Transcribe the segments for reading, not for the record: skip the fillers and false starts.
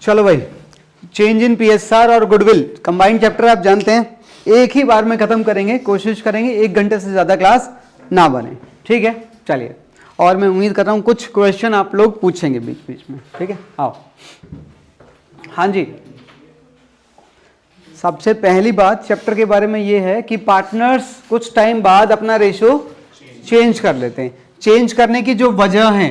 चलो भाई, change in PSR और गुडविल कंबाइंड चैप्टर आप जानते हैं, एक ही बार में खत्म करेंगे, कोशिश करेंगे 1 घंटे से ज्यादा क्लास ना बने, ठीक है। चलिए, और मैं उम्मीद कर रहा हूं कुछ क्वेश्चन आप लोग पूछेंगे बीच बीच में, ठीक है। आओ, हाँ जी, सबसे पहली बात चैप्टर के बारे में ये है कि पार्टनर्स कुछ टाइम बाद अपना रेशो चेंज कर लेते हैं। चेंज करने की जो वजह है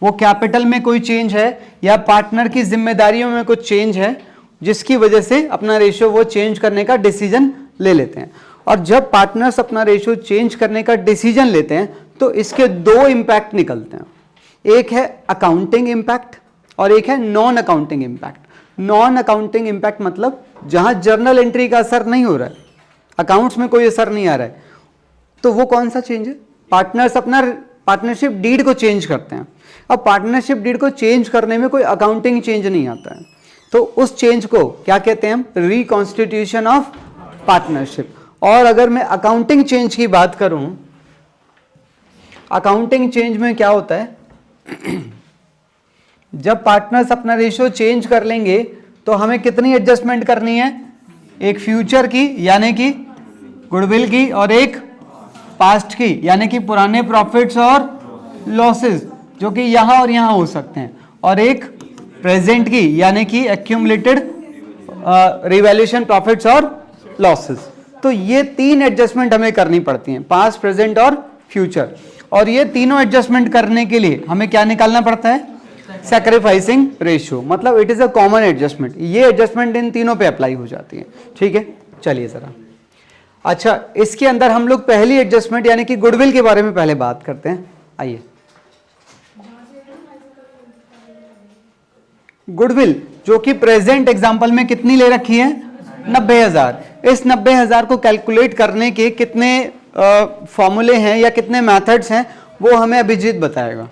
वो कैपिटल में कोई चेंज है या पार्टनर की जिम्मेदारियों में कुछ चेंज है, जिसकी वजह से अपना रेशो वो चेंज करने का डिसीजन ले लेते हैं। और जब पार्टनर्स अपना रेशो चेंज करने का डिसीजन लेते हैं तो इसके 2 इंपैक्ट निकलते हैं। एक है अकाउंटिंग इंपैक्ट और एक है non accounting impact. Non accounting impact मतलब जहां जर्नल एंट्री का असर नहीं हो रहा है, अकाउंट्स में कोई असर नहीं आ रहा है, तो वो कौन सा चेंज है? पार्टनर्स अपना पार्टनरशिप डीड को चेंज करते हैं। अब पार्टनरशिप डीड को चेंज करने में कोई अकाउंटिंग चेंज नहीं आता है, तो उस चेंज को क्या कहते हैं हम? Reconstitution of partnership. और अगर मैं अकाउंटिंग चेंज की बात करूं, अकाउंटिंग चेंज में क्या होता है जब पार्टनर्स अपना रेशियो चेंज कर लेंगे तो हमें कितनी एडजस्टमेंट करनी है? एक फ्यूचर की यानी कि गुडविल की, और एक पास्ट की यानी कि पुराने प्रॉफिट्स और लॉसेस जो कि यहां और यहां हो सकते हैं, और एक प्रेजेंट की यानी कि एक्यूमुलेटेड रिवैल्यूएशन प्रॉफिट्स और लॉसेस। तो ये 3 एडजस्टमेंट हमें करनी पड़ती हैं, पास्ट, प्रेजेंट और फ्यूचर। और ये तीनों एडजस्टमेंट करने के लिए हमें क्या निकालना पड़ता है? Sacrificing ratio. मतलब it is a common adjustment. ये एडजस्टमेंट इन तीनों पे अप्लाई हो जाती है, ठीक है। चलिए जरा, अच्छा, इसके अंदर हम लोग पहली एडजस्टमेंट यानी कि गुडविल के बारे में पहले बात करते हैं। आइए, गुडविल जो कि प्रेजेंट एग्जांपल में कितनी ले रखी है? 90,000। इस 90,000 को कैलकुलेट करने के कितने फॉर्मूले हैं या कितने मेथड्स हैं वो हमें अभिजीत बताएगा।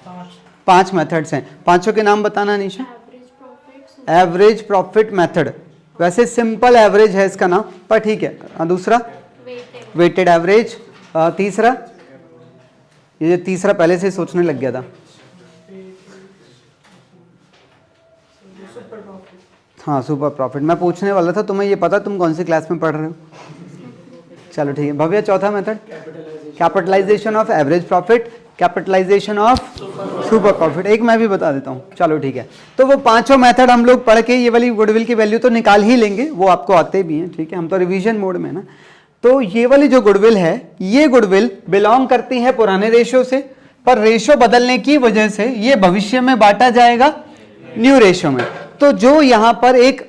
5 मेथड्स हैं, पांचों के नाम बताना निशा। एवरेज प्रॉफिट मेथड, वैसे सिंपल एवरेज है इसका नाम, पर ठीक है। दूसरा वेटेड एवरेज। तीसरा, ये तीसरा पहले से सोचने लग गया था, हाँ सुपर प्रॉफिट। मैं पूछने वाला था, तुम्हें ये पता तुम कौन सी क्लास में पढ़ रहे हो? चलो ठीक है। भव्य, चौथा method capitalization of average profit, capitalization of super profit. एक मैं भी बता देता हूँ, चलो ठीक है। तो वो पांचों मेथड हम लोग पढ़ के ये वाली गुडविल की वैल्यू तो निकाल ही लेंगे, वो आपको आते भी हैं, ठीक है। हम तो रिवीजन मोड में ना। तो ये वाली जो गुडविल है, ये गुडविल बिलोंग करती है पुराने रेशियो से, पर रेशियो बदलने की वजह से ये भविष्य में बांटा जाएगा न्यू रेशियो में। तो जो यहां पर एक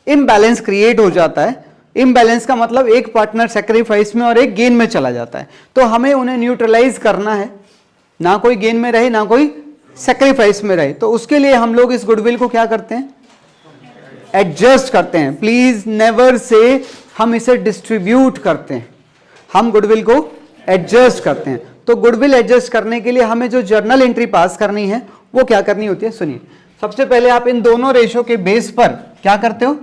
इम्बैलेंस क्रिएट हो जाता है, इम्बैलेंस का मतलब एक पार्टनर सैक्रिफाइस में और एक गेन में चला जाता है, तो हमें उन्हें न्यूट्रलाइज करना है, ना कोई गेन में रहे ना कोई सैक्रिफाइस में रहे। तो उसके लिए हम लोग इस गुडविल को क्या करते हैं? एडजस्ट करते हैं। प्लीज नेवर से हम इसे डिस्ट्रीब्यूट करते हैं, हम गुडविल को एडजस्ट करते हैं। तो गुडविल एडजस्ट करने के लिए हमें जो जर्नल एंट्री पास करनी है वो क्या करनी होती है? सुनिए, सबसे पहले आप इन दोनों रेशो के बेस पर क्या करते हो?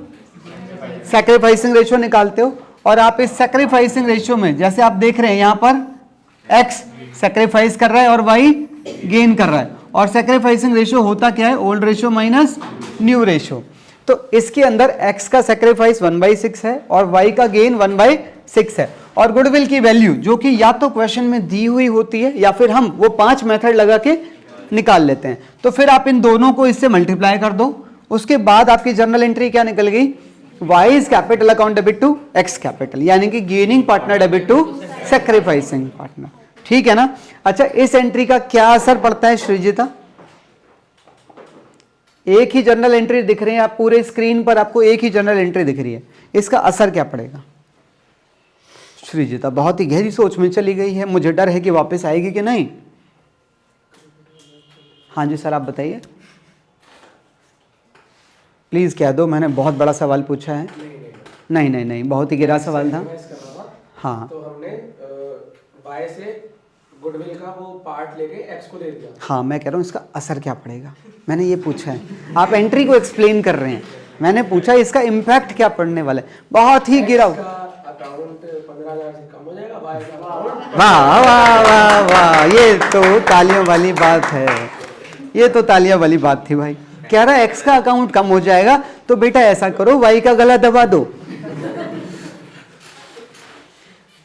सैक्रिफाइसिंग रेशो निकालते हो। और आप इस सैक्रिफाइसिंग रेशो में, जैसे आप देख रहे हैं यहां पर x सैक्रिफाइस कर रहा है और y गेन कर रहा है, और सैक्रिफाइसिंग रेशो होता क्या है? Old ratio minus new ratio. तो इसके अंदर x का सैक्रिफाइस 1/6 है और y का गेन 1/6 है। और गुडविल की वैल्यू जो कि या तो क्वेश्चन में दी हुई होती है या फिर हम वो 5 मेथड लगा के निकाल लेते हैं। तो फिर आप इन दोनों को इससे मल्टीप्लाई कर दो, उसके बाद आपकी जर्नल एंट्री क्या निकल गई? y is capital account debit to x capital, यानी कि gaining partner debit to sacrificing partner, ठीक है ना। अच्छा, इस एंट्री का क्या असर पड़ता है श्रीजिता? एक ही जर्नल एंट्री दिख रही है, आप पूरे स्क्रीन पर आपको एक ही जर्नल एंट्री दिख रही है, इसका असर क्या पड़ेगा? श्रीजिता बहुत ही गहरी सोच में चली गई है, मुझे डर है कि वापस आएगी कि नहीं। हाँ जी सर, आप बताइए प्लीज। कह दो, मैंने बहुत बड़ा सवाल पूछा है। नहीं नहीं नहीं, बहुत ही गहरा सवाल था। हाँ, तो हमने y से गुडविल का वो पार्ट लेके x को दे दिया। हाँ, मैं कह रहा हूँ इसका असर क्या पड़ेगा, मैंने ये पूछा है। आप एंट्री को एक्सप्लेन कर रहे हैं, मैंने पूछा इसका इम्पैक्ट क्या पड़ने वाला है। बहुत ही गिरा अकाउंट 15,000 से कम हो जाएगा, y का अकाउंट। वाह वाह वाह वाह, ये तो तालियों वाली बात है, ये तो तालियां वाली बात थी भाई। कह रहा है एक्स का अकाउंट कम हो जाएगा, तो बेटा ऐसा करो वाई का गला दबा दो।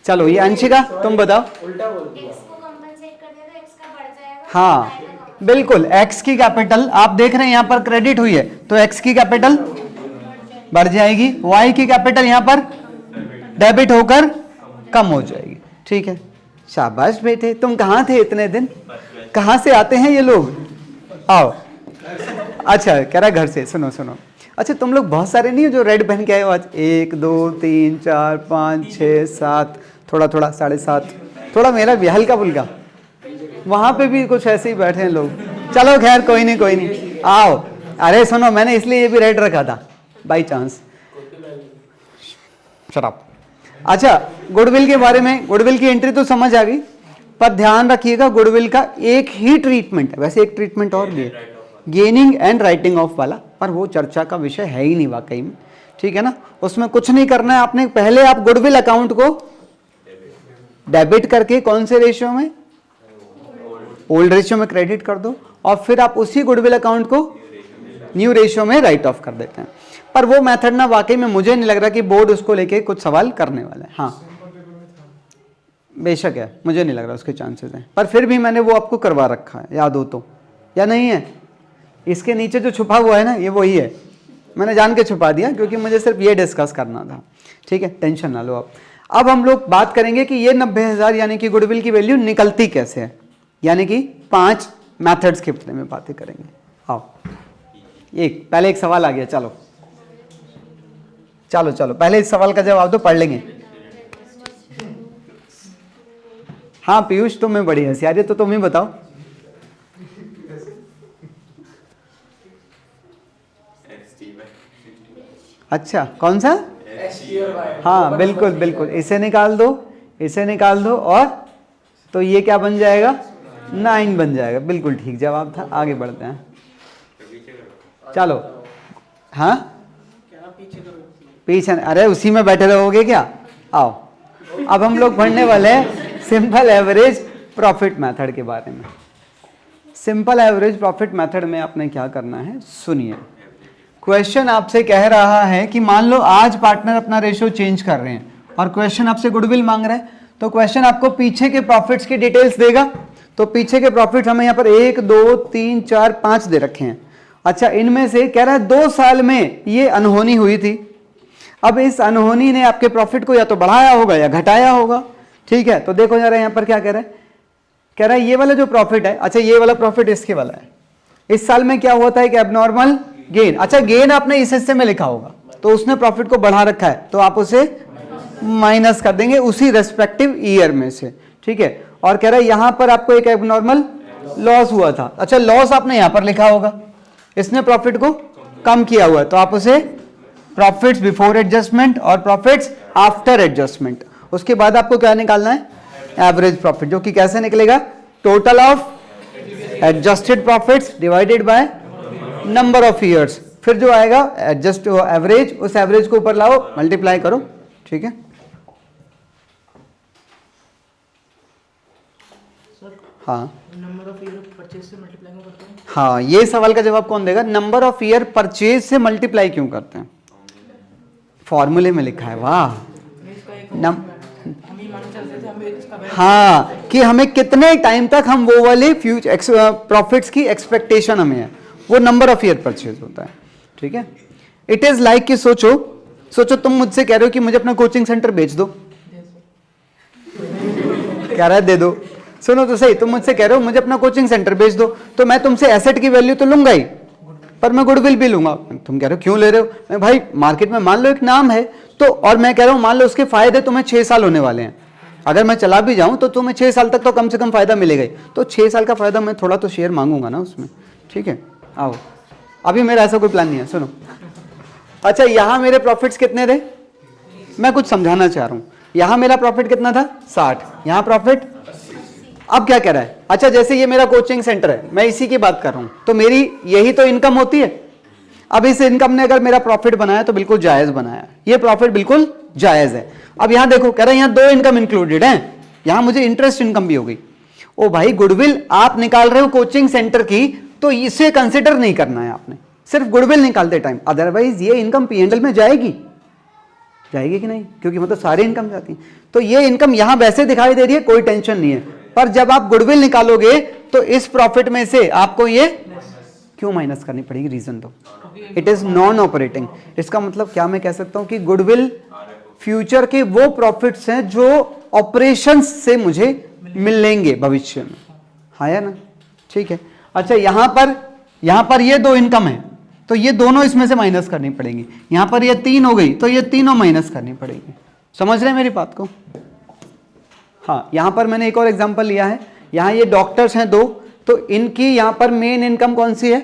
चलो ये अंशिका तुम बताओ। उल्टा बोल दिया। एक्स को कंपनसेट कर दे तो एक्स का बढ़ जाएगा। हाँ बिल्कुल, एक्स की कैपिटल आप देख रहे हैं यहाँ पर क्रेडिट हुई है, तो एक्स की कैपिटल बढ़ जाएगी, वाई की कैपिटल यहाँ पर डेबिट होकर कम हो जाएगी। ठीक है, शाबाश बेटे, तुम कहाँ थे इतने दिन, कहाँ से आते हैं ये लोग, आओ। अच्छा कह रहा घर से, सुनो सुनो, अच्छा तुम लोग बहुत सारे नहीं हो जो रेड पहन के आए हो आज, 1 2 3 4 5 6 7, थोड़ा थोड़ा 7.5, थोड़ा मेरा भी हल्का फुल्का, वहां पे भी कुछ ऐसे ही बैठे हैं लोग। चलो खैर कोई नहीं कोई नहीं, आओ। अरे सुनो, मैंने इसलिए ये भी रेड रखा था बाई चांस। शराब। अच्छा गुडविल के बारे में, गुडविल की एंट्री तो समझ आ गई, पर ध्यान रखिएगा गुडविल का एक ही ट्रीटमेंट है, वैसे एक ट्रीटमेंट और भी है, गेनिंग एंड राइटिंग ऑफ वाला, पर वो चर्चा का विषय है ही नहीं वाकई में। ठीक है ना, उसमें कुछ नहीं करना है आपने, पहले आप गुडविल अकाउंट को डेबिट करके कौन से रेशियो में, ओल्ड रेशियो में क्रेडिट कर दो, और फिर आप उसी गुडविल अकाउंट को न्यू रेशियो में राइट ऑफ कर देते हैं। पर वो मेथड ना वाकई में मुझे नहीं लग रहा कि बोर्ड उसको लेके कुछ सवाल करने वाला है। हाँ बेशक है, मुझे नहीं लग रहा उसके चांसेस हैं, पर फिर भी मैंने वो आपको करवा रखा है, याद हो तो, या नहीं है। इसके नीचे जो छुपा हुआ है ना, ये वही है, मैंने जान के छुपा दिया क्योंकि मुझे सिर्फ ये डिस्कस करना था। ठीक है, टेंशन ना लो आप। अब हम लोग बात करेंगे कि ये 90,000 यानी कि गुडविल की वैल्यू निकलती कैसे है, यानी कि 5 मेथड्स के बारे में बातें करेंगे। आओ, पहले एक सवाल आ गया, चलो चलो चलो पहले इस सवाल का जवाब तो पढ़ लेंगे। हाँ पीयूष, तुम्हें बड़ी हंसी आ रही है, तो तुम ही बताओ। अच्छा कौन सा, हाँ बिल्कुल बिल्कुल, इसे निकाल दो, इसे निकाल दो, और तो ये क्या बन जाएगा, 9 बन जाएगा। बिल्कुल ठीक जवाब था, आगे बढ़ते हैं। चलो हाँ पीछे, अरे उसी में बैठे रहोगे क्या, आओ। अब हम लोग पढ़ने वाले हैं सिंपल एवरेज प्रॉफिट मेथड के बारे में। सिंपल एवरेज प्रॉफिट मेथड में आपने क्या करना है, सुनिए। क्वेश्चन आपसे कह रहा है कि मान लो आज पार्टनर अपना रेशियो चेंज कर रहे हैं और क्वेश्चन आपसे गुडविल मांग रहा है, तो क्वेश्चन आपको पीछे के प्रॉफिट्स की डिटेल्स देगा। तो पीछे के प्रॉफिट हमें यहाँ पर 1 2 3 4 5 दे रखे हैं। अच्छा इनमें से कह रहा है 2 साल में ये अनहोनी हुई थी, अब इस अनहोनी ने आपके प्रॉफिट को या तो बढ़ाया होगा या घटाया होगा। ठीक है, तो देखो जरा यहाँ पर क्या कह रहा है, कह रहा है ये वाला जो प्रॉफिट है, अच्छा ये वाला प्रॉफिट इसके वाला है, इस साल में क्या हुआ था कि एबनॉर्मल गेन। अच्छा गेन आपने इस हिस्से में लिखा होगा, तो उसने प्रॉफिट को बढ़ा रखा है, तो आप उसे माइनस कर देंगे उसी रेस्पेक्टिव ईयर में से। ठीक है, और कह रहा है यहां पर आपको एक एबनॉर्मल लॉस हुआ था, अच्छा लॉस आपने यहां पर लिखा होगा, इसने प्रॉफिट को कम किया हुआ है, तो आप उसे प्रॉफिट्स बिफोर एडजस्टमेंट और प्रॉफिट्स आफ्टर एडजस्टमेंट। उसके बाद आपको क्या निकालना है, एवरेज प्रॉफिट, जो कि कैसे निकलेगा, total of adjusted profits divided by number of years, फिर जो आएगा एडजस्ट एवरेज, उस एवरेज को ऊपर लाओ, मल्टीप्लाई करो। ठीक है, हाँ नंबर ऑफ ईयर परचेज से मल्टीप्लाई क्यों करते हैं? हाँ ये सवाल का जवाब कौन देगा, नंबर ऑफ ईयर परचेज से मल्टीप्लाई क्यों करते हैं, फॉर्मूले में लिखा है। वाह, हम ही मान चलते थे, हमें इसका हाँ कि हमें कितने टाइम तक हम वो वाले फ्यूचर प्रॉफिट्स की एक्सपेक्टेशन हमें है, वो नंबर ऑफ ईयर परचेज होता है। ठीक है, इट इज लाइक कि सोचो तुम मुझसे कह रहे हो कि मुझे अपना कोचिंग सेंटर बेच दो, कह रहा है दे दो। सुनो तो सही, तुम मुझसे कह रहे हो मुझे अपना कोचिंग सेंटर बेच दो, तो मैं तुमसे एसेट की वैल्यू तो लूंगा ही, पर मैं गुडविल भी लूंगा। तुम कह रहे हो क्यों ले रहे हो, मैं भाई मार्केट में मान लो एक नाम है, तो और मैं कह रहा हूं मान लो उसके फायदे तुम्हें 6 साल होने वाले हैं, अगर मैं चला भी जाऊं तो तुम्हें 6 साल तक तो कम से कम फायदा मिलेगा ही, तो 6 साल का फायदा मैं थोड़ा तो शेयर मांगूंगा ना उसमें। ठीक है, आओ, अभी मेरा ऐसा कोई प्लान नहीं है, सुनो। अच्छा यहां मेरे प्रॉफिट्स कितने थे, मैं कुछ समझाना चाह रहा हूं, यहां मेरा प्रॉफिट कितना था 60, यहां प्रॉफिट, अब क्या कह रहा है, अच्छा जैसे ये मेरा कोचिंग सेंटर है, मैं इसी की बात कर रहा हूं, तो मेरी यही तो इनकम होती है। अब इस इनकम ने अगर मेरा प्रॉफिट बनाया तो बिल्कुल जायज बनाया, ये प्रॉफिट बिल्कुल जायज है। अब यहां देखो कह रहा है यहां 2 इनकम इंक्लूडेड है, यहां मुझे इंटरेस्ट इनकम भी हो गई। ओ भाई गुडविल आप निकाल रहे हो कोचिंग सेंटर की, तो इसे कंसिडर नहीं करना है आपने, सिर्फ गुडविल निकालते टाइम, अदरवाइज ये इनकम P&L में जाएगी कि नहीं, क्योंकि मतलब सारी इनकम जाती है। तो ये इनकम यहां वैसे दिखाई दे रही है, कोई टेंशन नहीं है, पर जब आप गुडविल निकालोगे तो इस प्रॉफिट में से आपको ये क्यों माइनस करनी पड़ेगी, रीजन तो इट इज नॉन ऑपरेटिंग। इसका मतलब क्या मैं कह सकता हूं कि गुडविल फ्यूचर के वो प्रॉफिट्स हैं जो ऑपरेशंस से मुझे मिलेंगे भविष्य में, हाँ या ना, ठीक है। अच्छा यहां पर ये दो इनकम है तो ये दोनों इसमें से माइनस करनी पड़ेगी, यहां पर ये 3 हो गई तो ये तीनों माइनस करनी पड़ेगी। समझ रहे हैं मेरी बात को? हाँ, यहां पर मैंने एक और एग्जांपल लिया है, यहां ये डॉक्टर्स हैं 2, तो इनकी यहां पर मेन इनकम कौन सी है,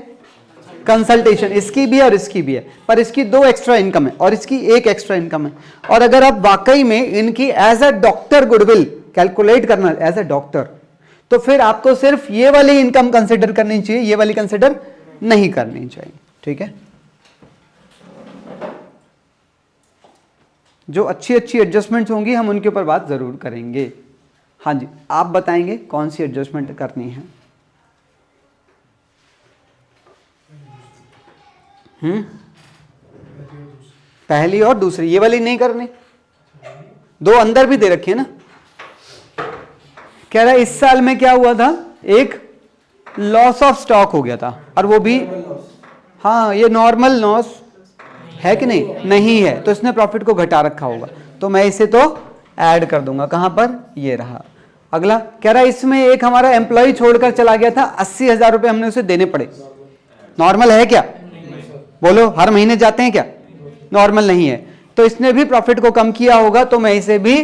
कंसल्टेशन, इसकी भी और इसकी भी है, पर इसकी 2 एक्स्ट्रा इनकम है और इसकी 1 एक्स्ट्रा इनकम है। और अगर आप वाकई में इनकी as a doctor goodwill calculate करना एज अ डॉक्टर, तो फिर आपको सिर्फ ये वाली इनकम कंसिडर करनी चाहिए, ये वाली कंसिडर नहीं करनी चाहिए, ठीक है। जो अच्छी एडजस्टमेंट्स होंगी हम उनके ऊपर बात जरूर करेंगे। हाँ जी, आप बताएंगे कौन सी एडजस्टमेंट करनी है? पहली और दूसरी, ये वाली नहीं करनी, 2 अंदर भी दे रखी है ना। कह रहा है इस साल में क्या हुआ था, एक लॉस ऑफ स्टॉक हो गया था, और वो भी हाँ ये नॉर्मल लॉस है कि नहीं है, तो इसने प्रॉफिट को घटा रखा होगा, तो मैं इसे तो ऐड कर दूंगा, कहां पर, ये रहा। अगला कह रहा है इसमें एक हमारा एम्प्लॉय छोड़कर चला गया था, 80,000 रुपए हमने उसे देने पड़े, नॉर्मल है क्या, बोलो, हर महीने जाते हैं क्या, नॉर्मल नहीं है, तो इसने भी प्रॉफिट को कम किया होगा, तो मैं इसे भी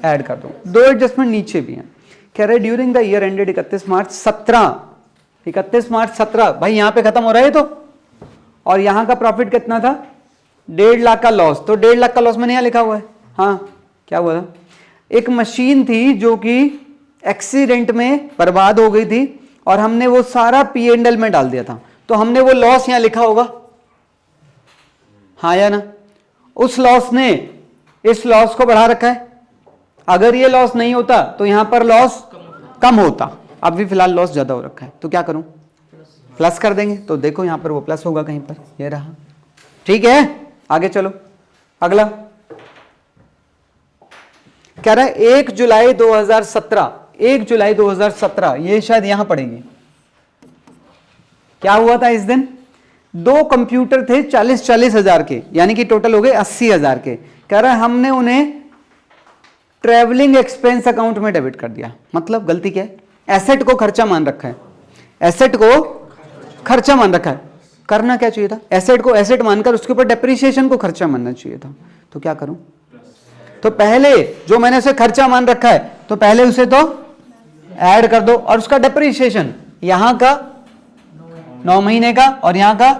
ऐड कर दूं। 2 एडजस्टमेंट नीचे भी हैं। कह रहे ड्यूरिंग द ईयर एंडेड 31 मार्च 17, भाई यहां पे खत्म हो रहा है तो, और यहां का प्रॉफिट कितना था, 1.5 लाख का लॉस, तो 1.5 लाख का लॉस मैंने यहां लिखा हुआ है। हाँ क्या हुआ था, एक मशीन थी जो कि एक्सीडेंट में बर्बाद हो गई थी और हमने वो सारा P&L में डाल दिया था, तो हमने वो लॉस यहां लिखा होगा, हाँ या ना। उस लॉस ने इस लॉस को बढ़ा रखा है, अगर ये लॉस नहीं होता तो यहां पर लॉस कम होता, अब भी फिलहाल लॉस ज्यादा हो रखा है, तो क्या करूं, प्लस कर देंगे, तो देखो यहां पर वो प्लस होगा कहीं पर, ये रहा, ठीक है। आगे चलो, अगला कह रहा है 1 जुलाई 2017, ये शायद यहां पड़ेगी। क्या हुआ था इस दिन, 2 कंप्यूटर थे 40 हजार के, यानी कि टोटल हो गए 80,000 के। कह रहा है हमने उन्हें ट्रेवलिंग एक्सपेंस अकाउंट में डेबिट कर दिया, मतलब गलती क्या है, एसेट को खर्चा मान रखा है, एसेट को खर्चा मान रखा है, करना क्या चाहिए था, एसेट को एसेट मानकर उसके ऊपर डेप्रिसिएशन को खर्चा मानना चाहिए था, तो क्या करूं, तो पहले जो मैंने उसे खर्चा मान रखा है तो पहले उसे तो ऐड कर दो, और उसका डेप्रिसिएशन यहां का 9 महीने का और यहां का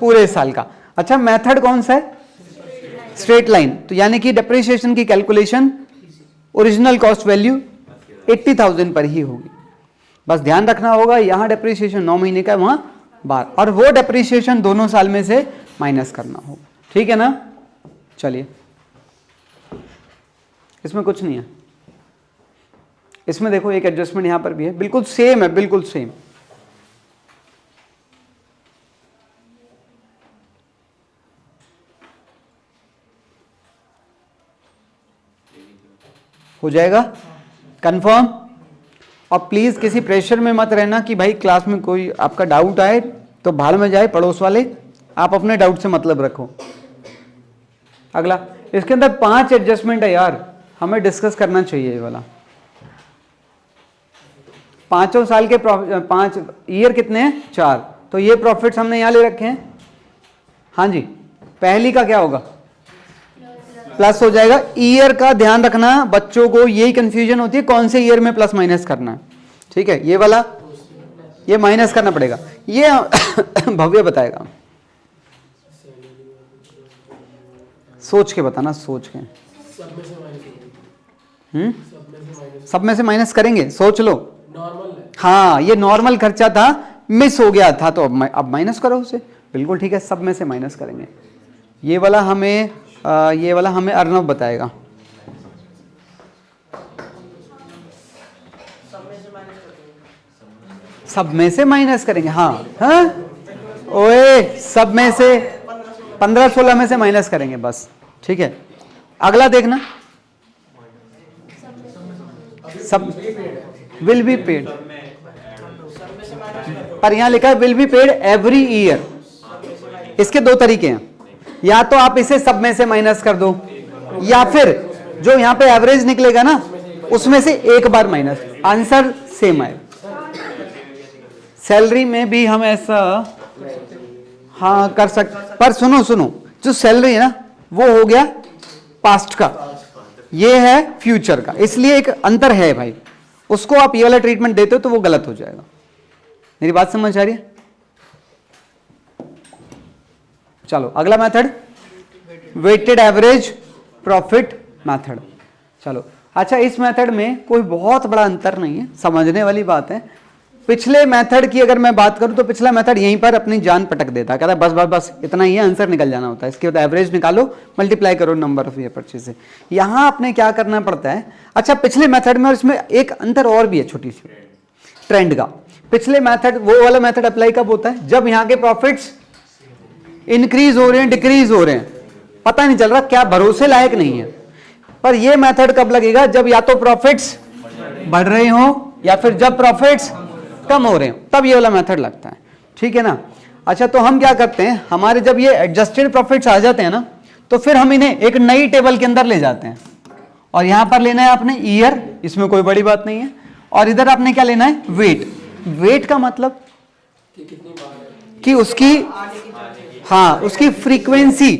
पूरे साल का। अच्छा मेथड कौन सा है, स्ट्रेट लाइन, तो यानी कि डेप्रिसिएशन की कैलकुलेशन ओरिजिनल कॉस्ट वैल्यू 80,000 पर ही होगी, बस ध्यान रखना होगा यहां डेप्रिसिएशन 9 महीने का, वहां 12, और वो डेप्रिसिएशन दोनों साल में से माइनस करना होगा, ठीक है ना। चलिए इसमें कुछ नहीं है, इसमें देखो एक एडजस्टमेंट यहां पर भी है, बिल्कुल सेम है, बिल्कुल सेम। हो जाएगा कंफर्म, और प्लीज किसी प्रेशर में मत रहना कि भाई क्लास में कोई आपका डाउट आए तो भाड़ में जाए पड़ोस वाले, आप अपने डाउट से मतलब रखो। अगला, इसके अंदर 5 एडजस्टमेंट है यार, हमें डिस्कस करना चाहिए ये वाला। 5 साल के 5 ईयर कितने हैं, 4, तो ये प्रॉफिट्स हमने यहां ले रखे हैं। हाँ जी, पहली का क्या होगा, प्लस हो जाएगा। ईयर का ध्यान रखना, बच्चों को यही कंफ्यूजन होती है कौन से ईयर में प्लस माइनस करना है, ठीक है। ये वाला ये माइनस करना पड़ेगा, ये भव्य बताएगा, सोच के बताना, सोच के। सब में से माइनस करेंगे, सोच लो। हाँ ये नॉर्मल खर्चा था, मिस हो गया था, तो अब माइनस करो उसे, बिल्कुल ठीक है, सब में से माइनस करेंगे। ये वाला हमें अर्नव बताएगा। सब में से माइनस करेंगे, हाँ हाँ, ओए सब में से 15-16 में से माइनस करेंगे बस, ठीक है। अगला देखना, सब विल बी पेड, पर यहां लिखा है will be paid every year. इसके दो तरीके हैं, या तो आप इसे सब में से माइनस कर दो, या फिर जो यहां पे एवरेज निकलेगा ना उसमें से एक बार माइनस, आंसर सेम आए। सैलरी में भी हम ऐसा हाँ कर सकते, पर सुनो सुनो, जो सैलरी है ना वो हो गया पास्ट का, ये है फ्यूचर का, इसलिए एक अंतर है भाई। उसको आप ये वाला ट्रीटमेंट देते हो तो वो गलत हो जाएगा। मेरी बात समझ आ रही है? चलो अगला method, weighted average profit method. चलो अच्छा, इस मेथड में कोई बहुत बड़ा अंतर नहीं है, समझने वाली बात है। पिछले मेथड की अगर मैं बात करूं तो पिछला मेथड यहीं पर अपनी जान पटक देता है, कहता है बस बस बस इतना ही है, आंसर निकल जाना होता है। इसके बाद एवरेज निकालो, मल्टीप्लाई करो नंबर ऑफ ईयर परचेज से। यहां आपने क्या करना पड़ता है, अच्छा पिछले मेथड में और इसमें एक अंतर और भी है छोटी सी, ट्रेंड का। पिछले मेथड, वो वाला मेथड अप्लाई कब होता है, जब यहां के प्रॉफिट्स इंक्रीज हो रहे हैं, डिक्रीज हो रहे हैं, पता नहीं चल रहा, क्या भरोसे लायक नहीं है। पर ये मेथड कब लगेगा, जब या तो प्रॉफिट्स बढ़ रहे हो या फिर जब प्रॉफिट्स कम हो रहे हो, तब ये वाला मेथड लगता है, ठीक है ना। अच्छा तो हम क्या करते हैं, हमारे जब ये एडजस्टेड प्रॉफिट्स आ जाते हैं ना, तो फिर हम इन्हें एक नई टेबल के अंदर ले जाते हैं, और यहां पर लेना है आपने ईयर, इसमें कोई बड़ी बात नहीं है, और इधर आपने क्या लेना है, वेट। वेट का मतलब कि उसकी, हाँ उसकी फ्रीक्वेंसी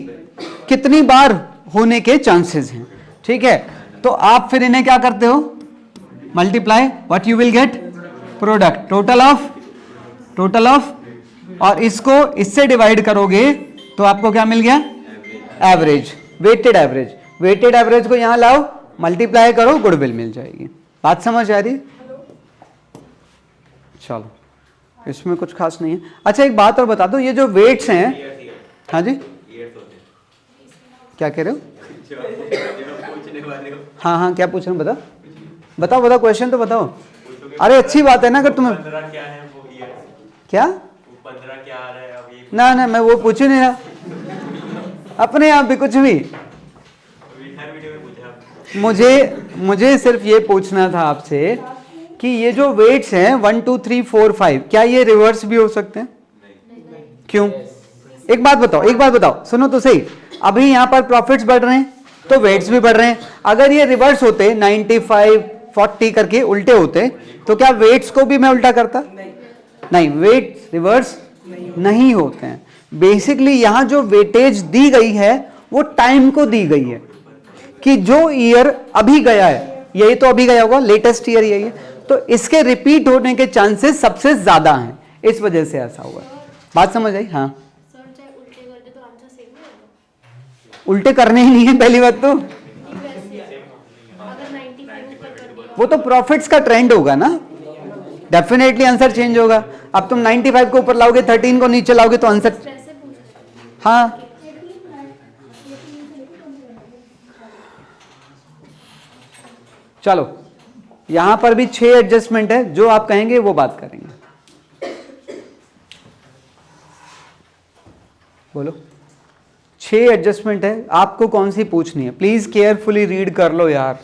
कितनी बार होने के चांसेस हैं, ठीक है। तो आप फिर इन्हें क्या करते हो, multiply what you will get, product, total of, और इसको इससे डिवाइड करोगे तो आपको क्या मिल गया, average, weighted average. Weighted average को यहां लाओ, मल्टीप्लाई करो, गुडविल मिल जाएगी। बात समझ आ रही? चलो इसमें कुछ खास नहीं है। अच्छा एक बात और बता दो, ये जो वेट्स हैं, हाँ जी क्या कह रहे हो, हाँ हाँ क्या पूछ रहे हो, बताओ बताओ क्वेश्चन तो बताओ। अरे अच्छी बात है ना, अगर तुम्हें क्या 15 क्या आ रहा है अभी, ना ना मैं वो पूछ ही नहीं रहा, अपने आप भी कुछ भी। हर वीडियो में पूछा। मुझे सिर्फ ये पूछना था आपसे कि ये जो वेट्स हैं 1 2 3 4 5, क्या ये रिवर्स भी हो सकते हैं? क्यों? एक बात बताओ, सुनो तो सही। अभी यहां पर प्रॉफिट्स बढ़ रहे हैं तो वेट्स भी बढ़ रहे हैं, अगर ये रिवर्स होते 95 40 करके उल्टे होते तो क्या वेट्स को भी मैं उल्टा करता? नहीं, वेट्स रिवर्स नहीं होते हैं। बेसिकली यहां जो वेटेज दी गई है वो टाइम को दी गई है, कि जो ईयर अभी गया है, यही तो अभी गया होगा, लेटेस्ट ईयर यही है, तो इसके रिपीट होने के चांसेस सबसे ज्यादा हैं, इस वजह से ऐसा हुआ। बात समझ आई? हाँ सर चाहे उल्टे कर दे तो आंसर सेम ही होगा। उल्टे करने ही नहीं है पहली बात तो, अगर 95 ऊपर कर दिया वो तो प्रॉफिट्स का ट्रेंड होगा ना, डेफिनेटली आंसर चेंज होगा। अब तुम 95 को ऊपर लाओगे, 13 को नीचे लाओगे तो आंसर, कैसे पूछ, हाँ चलो यहां पर भी 6 एडजस्टमेंट है, जो आप कहेंगे वो बात करेंगे। बोलो 6 एडजस्टमेंट है, आपको कौन सी पूछनी है, प्लीज केयरफुली रीड कर लो यार।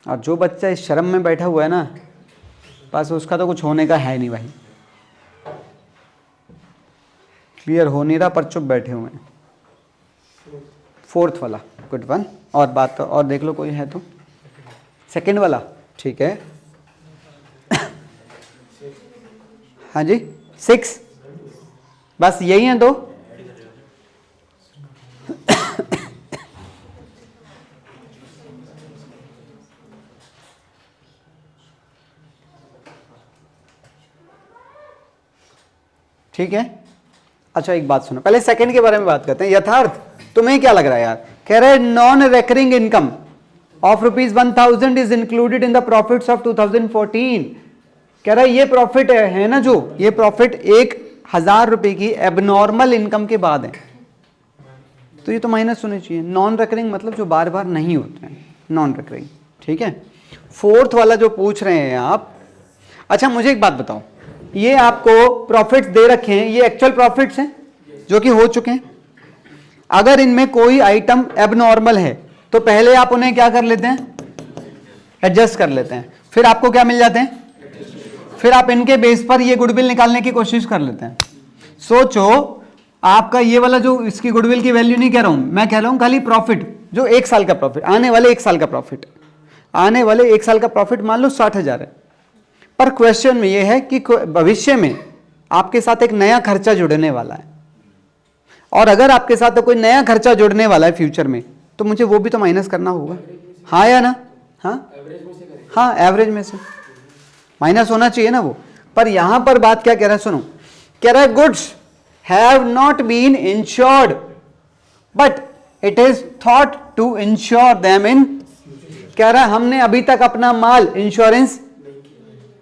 और जो बच्चा इस शर्म में बैठा हुआ है ना, बस उसका तो कुछ होने का है नहीं भाई, क्लियर हो नहीं रहा पर चुप बैठे हुए हैं। 4th वाला गुड वन, और बात और देख लो कोई है तो। 2nd वाला ठीक है, हाँ जी 6, बस यही है दो। ठीक है। अच्छा एक बात सुनो, पहले 2nd के बारे में बात करते हैं। यथार्थ तुम्हें क्या लग रहा है यार, कह रहे non recurring income of ₹1000 is included in the profits of 2014। कह रहा है ये प्रॉफिट है ना, जो ये प्रॉफिट ₹1000 की एबनॉर्मल इनकम के बाद है। तो ये तो माइनस होने चाहिए। नॉन रिकरिंग मतलब जो बार बार नहीं होते हैं, नॉन रिकरिंग, ठीक है। फोर्थ वाला जो पूछ रहे हैं आप, अच्छा मुझे एक बात बताओ, ये आपको प्रॉफिट्स दे रखे हैं, ये एक्चुअल प्रॉफिट्स हैं जो कि हो चुके हैं। अगर इनमें कोई आइटम एबनॉर्मल है तो पहले आप उन्हें क्या कर लेते हैं, एडजस्ट कर लेते हैं, फिर आपको क्या मिल जाते हैं, फिर आप इनके बेस पर ये गुडविल निकालने की कोशिश कर लेते हैं। सोचो आपका ये वाला जो इसकी गुडविल की वैल्यू नहीं कह रहा हूं मैं, कह रहा हूं खाली प्रॉफिट, जो 1 साल का प्रॉफिट, आने वाले 1 साल का प्रॉफिट, आने वाले 1 साल का प्रॉफिट मान लो 60,000 है। पर क्वेश्चन में ये है कि भविष्य में आपके साथ एक नया खर्चा जुड़ने वाला है, और अगर आपके साथ कोई नया खर्चा जुड़ने वाला है फ्यूचर में, तो मुझे वो भी तो माइनस करना होगा, हाँ या ना? हाँ हाँ, एवरेज में से माइनस होना चाहिए ना वो। पर यहां पर बात क्या कह रहा है, सुनो, कह रहा है goods have not been insured but it is thought to insure them in, कह रहा है हमने अभी तक अपना माल इंश्योरेंस,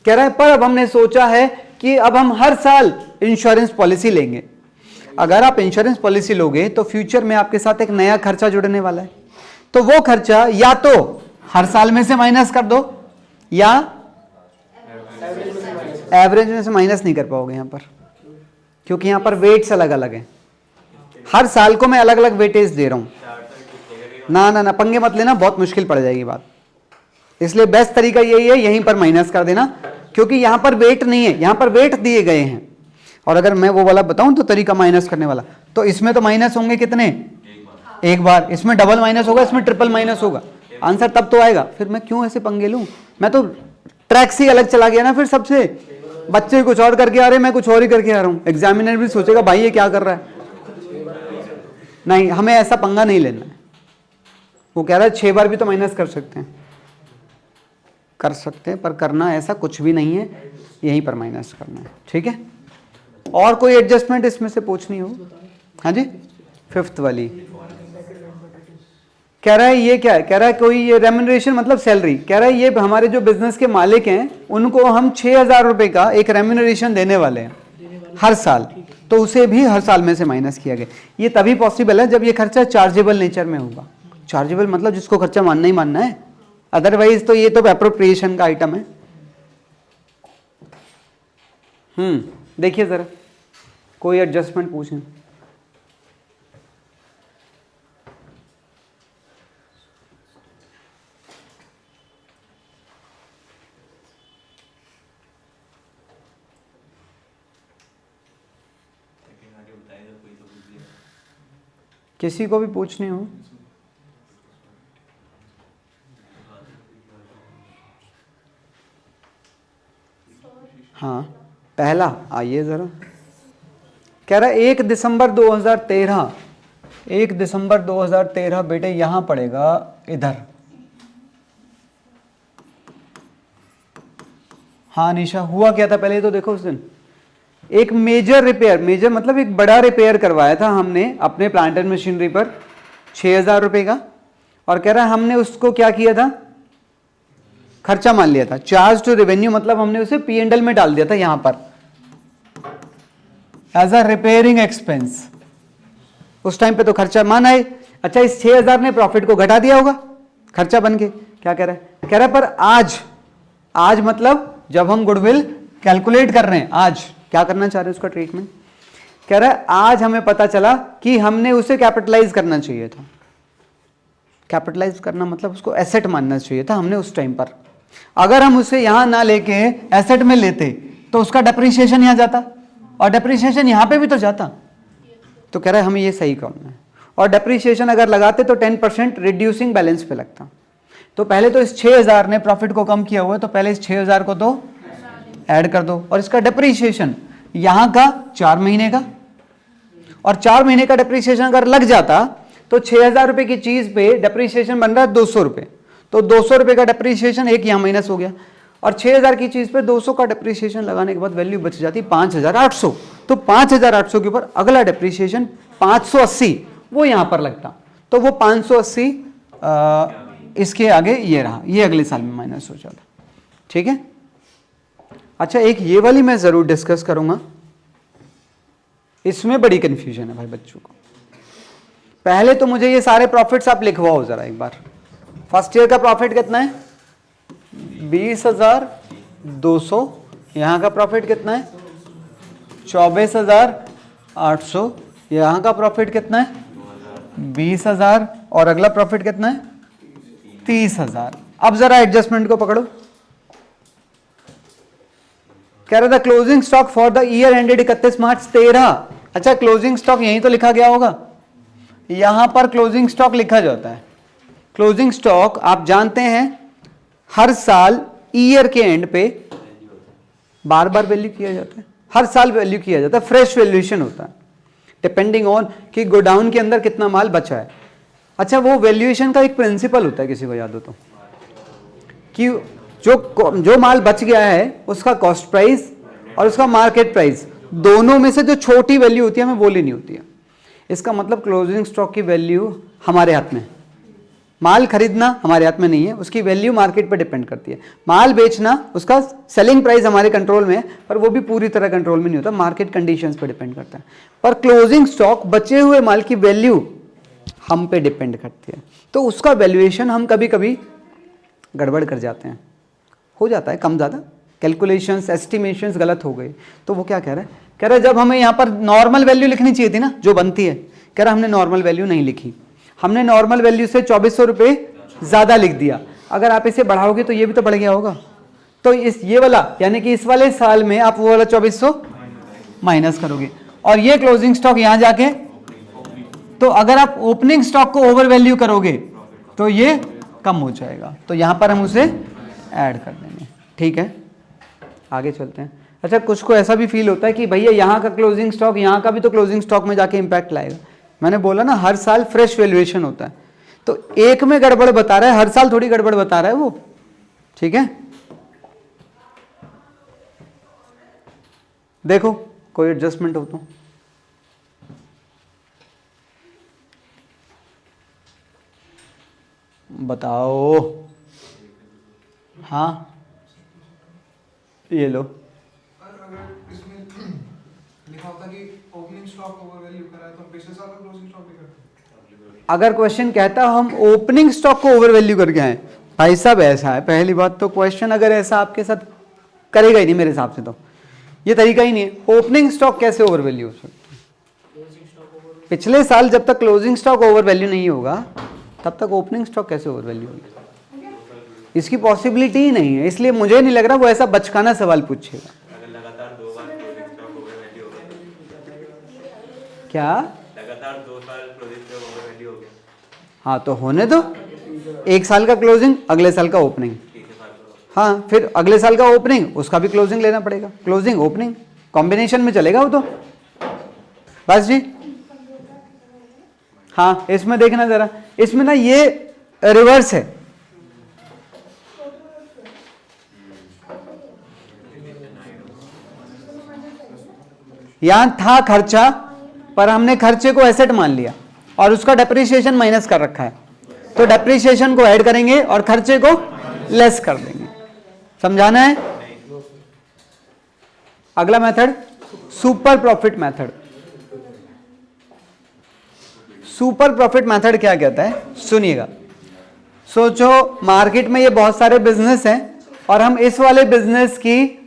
कह रहा है पर अब हमने सोचा है कि अब हम हर साल इंश्योरेंस पॉलिसी लेंगे। अगर आप इंश्योरेंस पॉलिसी लोगे तो फ्यूचर में आपके साथ एक नया खर्चा जुड़ने वाला है, तो वो खर्चा या तो हर साल में से माइनस कर दो या एवरेज में से माइनस नहीं कर पाओगे यहां पर, क्योंकि यहां पर वेट्स अलग अलग हैं। हर साल को मैं अलग अलग वेटेज दे रहा हूं। ना ना ना, पंगे मत लेना, बहुत मुश्किल पड़ जाएगी बात। इसलिए बेस्ट तरीका यही है, यहीं पर माइनस कर देना, क्योंकि यहां पर वेट नहीं है, यहां पर वेट दिए गए हैं। और अगर मैं वो वाला बताऊं तो तरीका माइनस करने वाला, तो इसमें तो माइनस होंगे कितने, एक बार, इसमें डबल माइनस होगा, इसमें ट्रिपल माइनस होगा, आंसर तब तो आएगा। फिर मैं क्यों ऐसे पंगे लूं, मैं तो ट्रैक से अलग चला गया ना, फिर सबसे बच्चे कुछ और करके आ रहे, मैं कुछ और ही करके आ रहा हूं। एग्जामिनर भी सोचेगा भाई ये क्या कर रहा है। नहीं, हमें ऐसा पंगा नहीं लेना है। वो कह रहा है 6 बार भी तो माइनस कर सकते हैं, कर सकते हैं, पर करना ऐसा कुछ भी नहीं है, यहीं पर माइनस करना है, ठीक है। और कोई एडजस्टमेंट इसमें से पूछनी हो? हाँ जी, 5th वाली कह रहा है ये क्या है, कह रहा है कोई ये रेम्यूनरेशन मतलब सैलरी, कह रहा है ये हमारे जो बिजनेस के मालिक हैं उनको हम 6,000 रुपए का एक रेम्यूनरेशन देने वाले हैं हर साल, तो उसे भी हर साल में से माइनस किया गया। ये तभी पॉसिबल है जब ये खर्चा चार्जेबल नेचर में होगा। चार्जेबल मतलब जिसको खर्चा मानना ही मानना है, अदरवाइज तो ये तो एप्रोप्रिएशन का आइटम है। देखिए जरा कोई एडजस्टमेंट पूछें। किसी को भी पूछनी हो? हाँ, पहला आइए जरा। कह रहा है 1 दिसंबर 2013, 1 दिसंबर 2013 बेटे यहां पड़ेगा इधर। हाँ निशा, हुआ क्या था पहले तो देखो उस दिन एक मेजर रिपेयर, मेजर मतलब एक बड़ा रिपेयर करवाया था हमने अपने प्लांट एंड मशीनरी पर 6,000 रुपए का, और कह रहा है हमने उसको क्या किया था, खर्चा मान लिया था। चार्ज टू रेवेन्यू मतलब हमने उसे P&L में डाल दिया था यहां पर एज अ रिपेयरिंग एक्सपेंस। उस टाइम पे तो खर्चा माना है। अच्छा, इस 6,000 ने प्रॉफिट को घटा दिया होगा खर्चा बन के। क्या कह रहा है, कह रहा है पर आज मतलब जब हम गुडविल कैलकुलेट कर रहे हैं, आज क्या करना चाह रहे हैं उसका ट्रीटमेंट, कह रहा है आज हमें पता चला कि हमने उसे कैपिटलाइज करना चाहिए था। कैपिटलाइज करना मतलब उसको एसेट मानना चाहिए था हमने उस टाइम पर। अगर हम उसे यहां ना लेके एसेट में लेते तो उसका डेप्रिसिएशन यहां जाता, और डेप्रिसिएशन यहां पे भी तो जाता। तो कह रहा है हमें ये सही करना है, और डेप्रिसिएशन अगर लगाते तो 10% रिड्यूसिंग बैलेंस पे लगता। तो पहले तो इस 6,000 ने प्रॉफिट को कम किया हुआ है, तो पहले इस 6,000 को तो ऐड कर दो, और इसका डेप्रिसिएशन यहां का 4 महीने का, और 4 महीने का डेप्रिसिएशन अगर लग जाता तो 6,000 रुपए की चीज पे डेप्रिसिएशन बन रहा है 200 रुपए, तो 200 रुपए का डेप्रिसिएशन एक यहां माइनस हो गया, और 6,000 की चीज पे 200 का डेप्रिसिएशन लगाने के बाद वैल्यू बच जाती 5,800। तो 5,800 के ऊपर अगला डेप्रिसिएशन 580 वो यहां पर लगता, तो वो 580 इसके आगे ये रहा, ये अगले साल में माइनस हो जाता। ठीक है। अच्छा, एक ये वाली मैं जरूर डिस्कस करूंगा, इसमें बड़ी कंफ्यूजन है भाई बच्चों को। पहले तो मुझे ये सारे प्रॉफिट्स आप लिखवाओ जरा एक बार। फर्स्ट ईयर का प्रॉफिट कितना है? 20,200। यहाँ का प्रॉफिट कितना है? 24,800। यहाँ का प्रॉफिट कितना है? 20,000। और अगला प्रॉफिट कितना है? 30,000। अब जरा एडजस्टमेंट को पकड़ो। कह रहा था closing stock for the year ended 31 मार्च 13। अच्छा, क्लोजिंग स्टॉक यहीं तो लिखा गया होगा, यहां पर क्लोजिंग स्टॉक लिखा जाता है। क्लोजिंग स्टॉक आप जानते हैं हर साल ईयर के एंड पे बार बार वैल्यू किया जाता है, हर साल वैल्यू किया जाता है, फ्रेश वैल्यूएशन होता है डिपेंडिंग ऑन कि गोडाउन के अंदर कितना माल बचा है। अच्छा, वो वैल्यूएशन का एक प्रिंसिपल होता है, किसी को याद हो तो, कि जो माल बच गया है उसका कॉस्ट प्राइस और उसका मार्केट प्राइस दोनों में से जो छोटी वैल्यू होती है हमें वो लेनी होती है। इसका मतलब क्लोजिंग स्टॉक की वैल्यू हमारे हाथ में है, माल खरीदना हमारे हाथ में नहीं है, उसकी वैल्यू मार्केट पर डिपेंड करती है। माल बेचना, उसका सेलिंग प्राइस हमारे कंट्रोल में है, पर वो भी पूरी तरह कंट्रोल में नहीं होता, मार्केट कंडीशंस पर डिपेंड करता है। पर क्लोजिंग स्टॉक, बचे हुए माल की वैल्यू हम पे डिपेंड करती है, तो उसका वैल्यूएशन हम कभी कभी गड़बड़ कर जाते हैं, हो जाता है कम ज़्यादा, कैलकुलेशंस एस्टिमेशंस गलत हो गए। तो वो क्या कह रहा है? कह रहा है जब हमें यहाँ पर नॉर्मल वैल्यू लिखनी चाहिए थी ना जो बनती है, कह रहा हमने नॉर्मल वैल्यू नहीं लिखी, हमने नॉर्मल वैल्यू से 2400 रुपये ज़्यादा लिख दिया। अगर आप इसे बढ़ाओगे तो ये भी तो बढ़ गया होगा, तो ये वाला यानी कि इस वाले साल में आप वो वाला 2400 माइनस करोगे, और ये क्लोजिंग स्टॉक यहाँ जाके, तो अगर आप ओपनिंग स्टॉक को ओवर वैल्यू करोगे तो ये कम हो जाएगा, तो यहाँ पर हम उसे ऐड कर देंगे। ठीक है, आगे चलते हैं। अच्छा, कुछ को ऐसा भी फील होता है कि भैया यहाँ का क्लोजिंग स्टॉक यहाँ का भी तो क्लोजिंग स्टॉक में जाके इंपैक्ट लाएगा। मैंने बोला ना हर साल फ्रेश वैल्यूएशन होता है, तो एक में गड़बड़ बता रहा है, हर साल थोड़ी गड़बड़ बता रहा है वो। ठीक है, देखो कोई एडजस्टमेंट हो तो। बताओ। हाँ, ये लो। अगर इसमें लिखा होता कि ओपनिंग स्टॉक ओवर वैल्यू करा है तो पिछले साल का क्लोजिंग स्टॉक भी करते। अगर क्वेश्चन कहता हम ओपनिंग स्टॉक को ओवर वैल्यू करके आए, भाई साहब ऐसा है, पहली बात तो क्वेश्चन अगर ऐसा आपके साथ करेगा ही नहीं मेरे हिसाब से, तो ये तरीका ही नहीं है। ओपनिंग स्टॉक कैसे ओवर वैल्यू हो सकता है? पिछले साल जब तक क्लोजिंग स्टॉक ओवर वैल्यू नहीं होगा तब तक ओपनिंग स्टॉक कैसे ओवर वैल्यू होगी? इसकी पॉसिबिलिटी ही नहीं है, इसलिए मुझे नहीं लग रहा वो ऐसा बचकाना सवाल पूछेगा। अगर लगातार 2 बार क्लोजिंग स्टॉक ओवर वैल्यू हो गया, क्या लगातार 2 साल क्लोजिंग स्टॉक ओवर वैल्यू हो गया, हाँ, तो होने दो, एक साल का क्लोजिंग अगले साल का ओपनिंग, हाँ, फिर अगले साल का ओपनिंग उसका भी क्लोजिंग लेना पड़ेगा, क्लोजिंग ओपनिंग कॉम्बिनेशन में चलेगा वो तो। बस जी, हाँ, इसमें देखना जरा, इसमें ना ये रिवर्स है, यहां था खर्चा पर हमने खर्चे को एसेट मान लिया और उसका डेप्रिसिएशन माइनस कर रखा है, तो डेप्रिसिएशन को ऐड करेंगे और खर्चे को लेस कर देंगे। समझाना है? अगला method super profit method. Super profit method क्या कहता है? सुनिएगा, सोचो मार्केट में ये बहुत सारे बिजनेस हैं और हम इस वाले बिजनेस की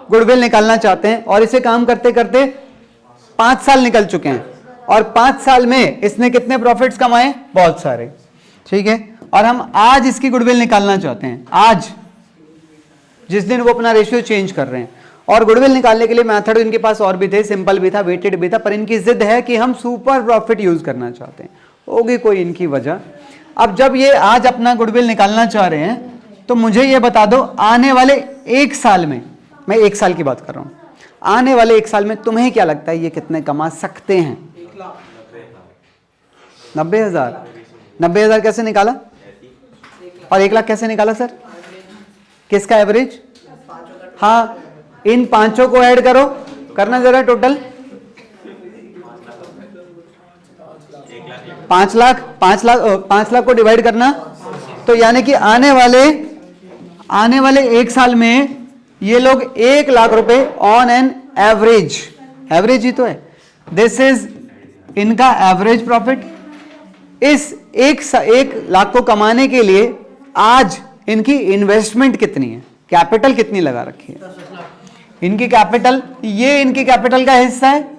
गुडविल निकालना चाहते हैं, और इसे काम करते करते 5 साल निकल चुके हैं, और 5 साल में इसने कितने प्रॉफिट्स कमाए? बहुत सारे। ठीक है, और हम आज इसकी गुडविल निकालना चाहते हैं, आज जिस दिन वो अपना रेशियो चेंज कर रहे हैं। और गुडविल निकालने के लिए मेथड इनके पास और भी थे, सिंपल भी था, वेटेड भी था, पर इनकी जिद है कि हम सुपर प्रॉफिट यूज करना चाहते हैं, होगी कोई इनकी वजह। अब जब ये आज अपना गुडविल निकालना चाह रहे हैं तो मुझे ये बता दो, आने वाले 1 साल में, मैं 1 साल की बात कर रहा हूं, आने वाले 1 साल में तुम्हें क्या लगता है ये कितने कमा सकते हैं? 90,000। 90,000 कैसे निकाला? और 1 लाख कैसे निकाला सर? किसका एवरेज? हाँ, इन पांचों को ऐड करो, करना जरा टोटल 5 लाख। 5 लाख को डिवाइड करना, तो यानी कि आने वाले 1 साल में ये लोग 1 लाख रुपए ऑन एन एवरेज ही तो है, दिस इज इनका एवरेज प्रॉफिट, इस 1 लाख को कमाने के लिए आज इनकी इन्वेस्टमेंट कितनी है, कैपिटल कितनी लगा रखी है? 10 लाख। इनकी कैपिटल, ये इनकी कैपिटल का हिस्सा है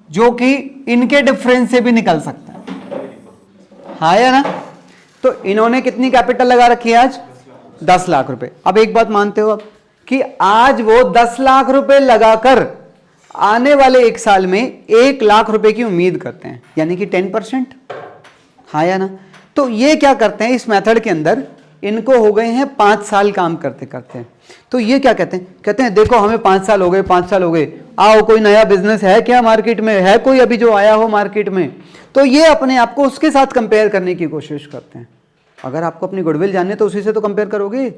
जो कि इनके डिफरेंस से भी निकल सकता है, हाँ या ना? तो इन्होंने कितनी कैपिटल लगा रखी है आज? 10 लाख रुपए। अब एक बात मानते हो आप कि आज वो 10 लाख रुपए लगाकर आने वाले 1 साल में 1 लाख रुपए की उम्मीद करते हैं, यानी कि 10%, हाँ या ना? तो ये क्या करते हैं इस मेथड के अंदर, इनको हो गए हैं 5 साल काम करते करते, तो ये क्या कहते हैं, कहते हैं देखो हमें 5 साल हो गए, 5 साल हो गए, आओ कोई नया बिजनेस है क्या मार्केट में, है कोई अभी जो आया हो मार्केट में? तो ये अपने आप को उसके साथ कंपेयर करने की कोशिश करते हैं। अगर आपको अपनी गुडविल जाननी है तो उसी से तो कंपेयर करोगे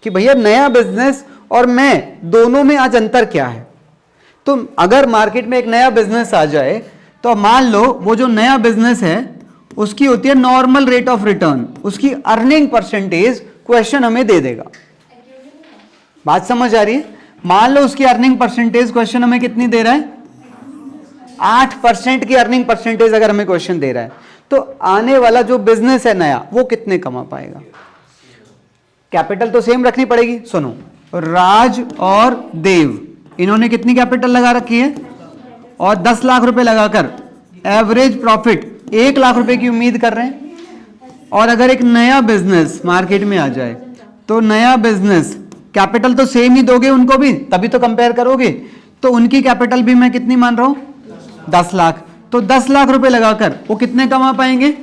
कि भैया नया बिजनेस और मैं दोनों में आज अंतर क्या है। तो अगर मार्केट में एक नया बिजनेस आ जाए तो मान लो वो जो नया बिजनेस है उसकी होती है नॉर्मल रेट ऑफ रिटर्न, उसकी अर्निंग परसेंटेज क्वेश्चन हमें दे देगा। बात समझ आ रही है? मान लो उसकी अर्निंग परसेंटेज क्वेश्चन हमें कितनी दे रहा है, 8% की अर्निंग परसेंटेज अगर हमें क्वेश्चन दे रहा है तो आने वाला जो बिजनेस है नया वो कितने कमा पाएगा? कैपिटल तो सेम रखनी पड़ेगी। सुनो, राज और देव इन्होंने कितनी कैपिटल लगा रखी है और 10 लाख रुपए लगाकर एवरेज प्रॉफिट 1 लाख रुपए की उम्मीद कर रहे हैं। और अगर एक नया बिजनेस मार्केट में आ जाए तो नया बिजनेस, कैपिटल तो सेम ही दोगे उनको भी, तभी तो कंपेयर करोगे। तो उनकी कैपिटल भी मैं कितनी मान रहा हूं, 10 लाख। तो 10 लाख रुपए लगाकर वो कितने कमा पाएंगे,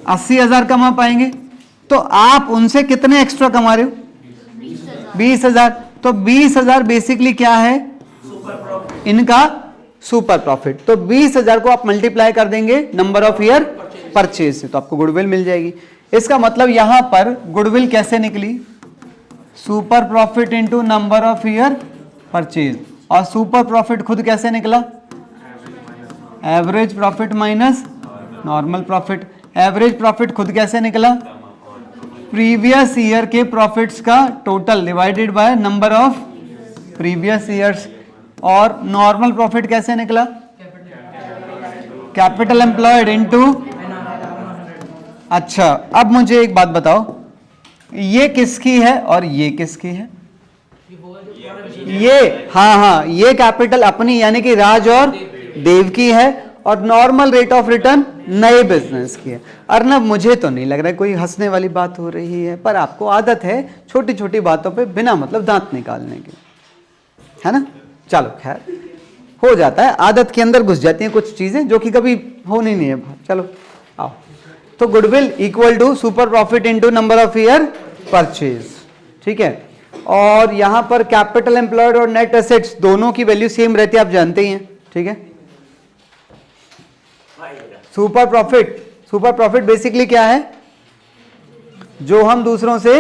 80,000 कमा पाएंगे। तो आप उनसे कितने एक्स्ट्रा कमा रहे हो, 20,000। तो 20,000 बेसिकली क्या है, इनका सुपर प्रॉफिट। तो 20,000 को आप मल्टीप्लाई कर देंगे नंबर ऑफ ईयर परचेज से, तो आपको गुडविल मिल जाएगी। इसका मतलब यहां पर गुडविल कैसे निकली, super profit into number of year purchase. और सुपर प्रॉफिट खुद कैसे निकला, average profit minus normal profit. Average profit खुद कैसे निकला, प्रीवियस ईयर के प्रॉफिट्स का total divided by number of previous years. और नॉर्मल प्रॉफिट कैसे निकला, कैपिटल एम्प्लॉयड इनटू। अच्छा, अब मुझे एक बात बताओ, ये किसकी है और ये किसकी है? ये, हाँ, ये कैपिटल अपनी यानी कि राज और देव की है और नॉर्मल रेट ऑफ रिटर्न नए बिजनेस की है। अर्नब, मुझे तो नहीं लग रहा है कोई हंसने वाली बात हो रही है, पर आपको आदत है छोटी छोटी बातों पे बिना मतलब दांत निकालने की, है ना? चलो खैर, हो जाता है, आदत के अंदर घुस जाती हैं कुछ चीजें जो कि कभी होनी नहीं है। चलो आओ, तो goodwill equal to super profit into number of year purchase, ठीक है। और यहां पर कैपिटल एम्प्लॉयड और नेट एसेट्स दोनों की वैल्यू सेम रहती है, आप जानते ही हैं, ठीक है। सुपर प्रॉफिट बेसिकली क्या है, जो हम दूसरों से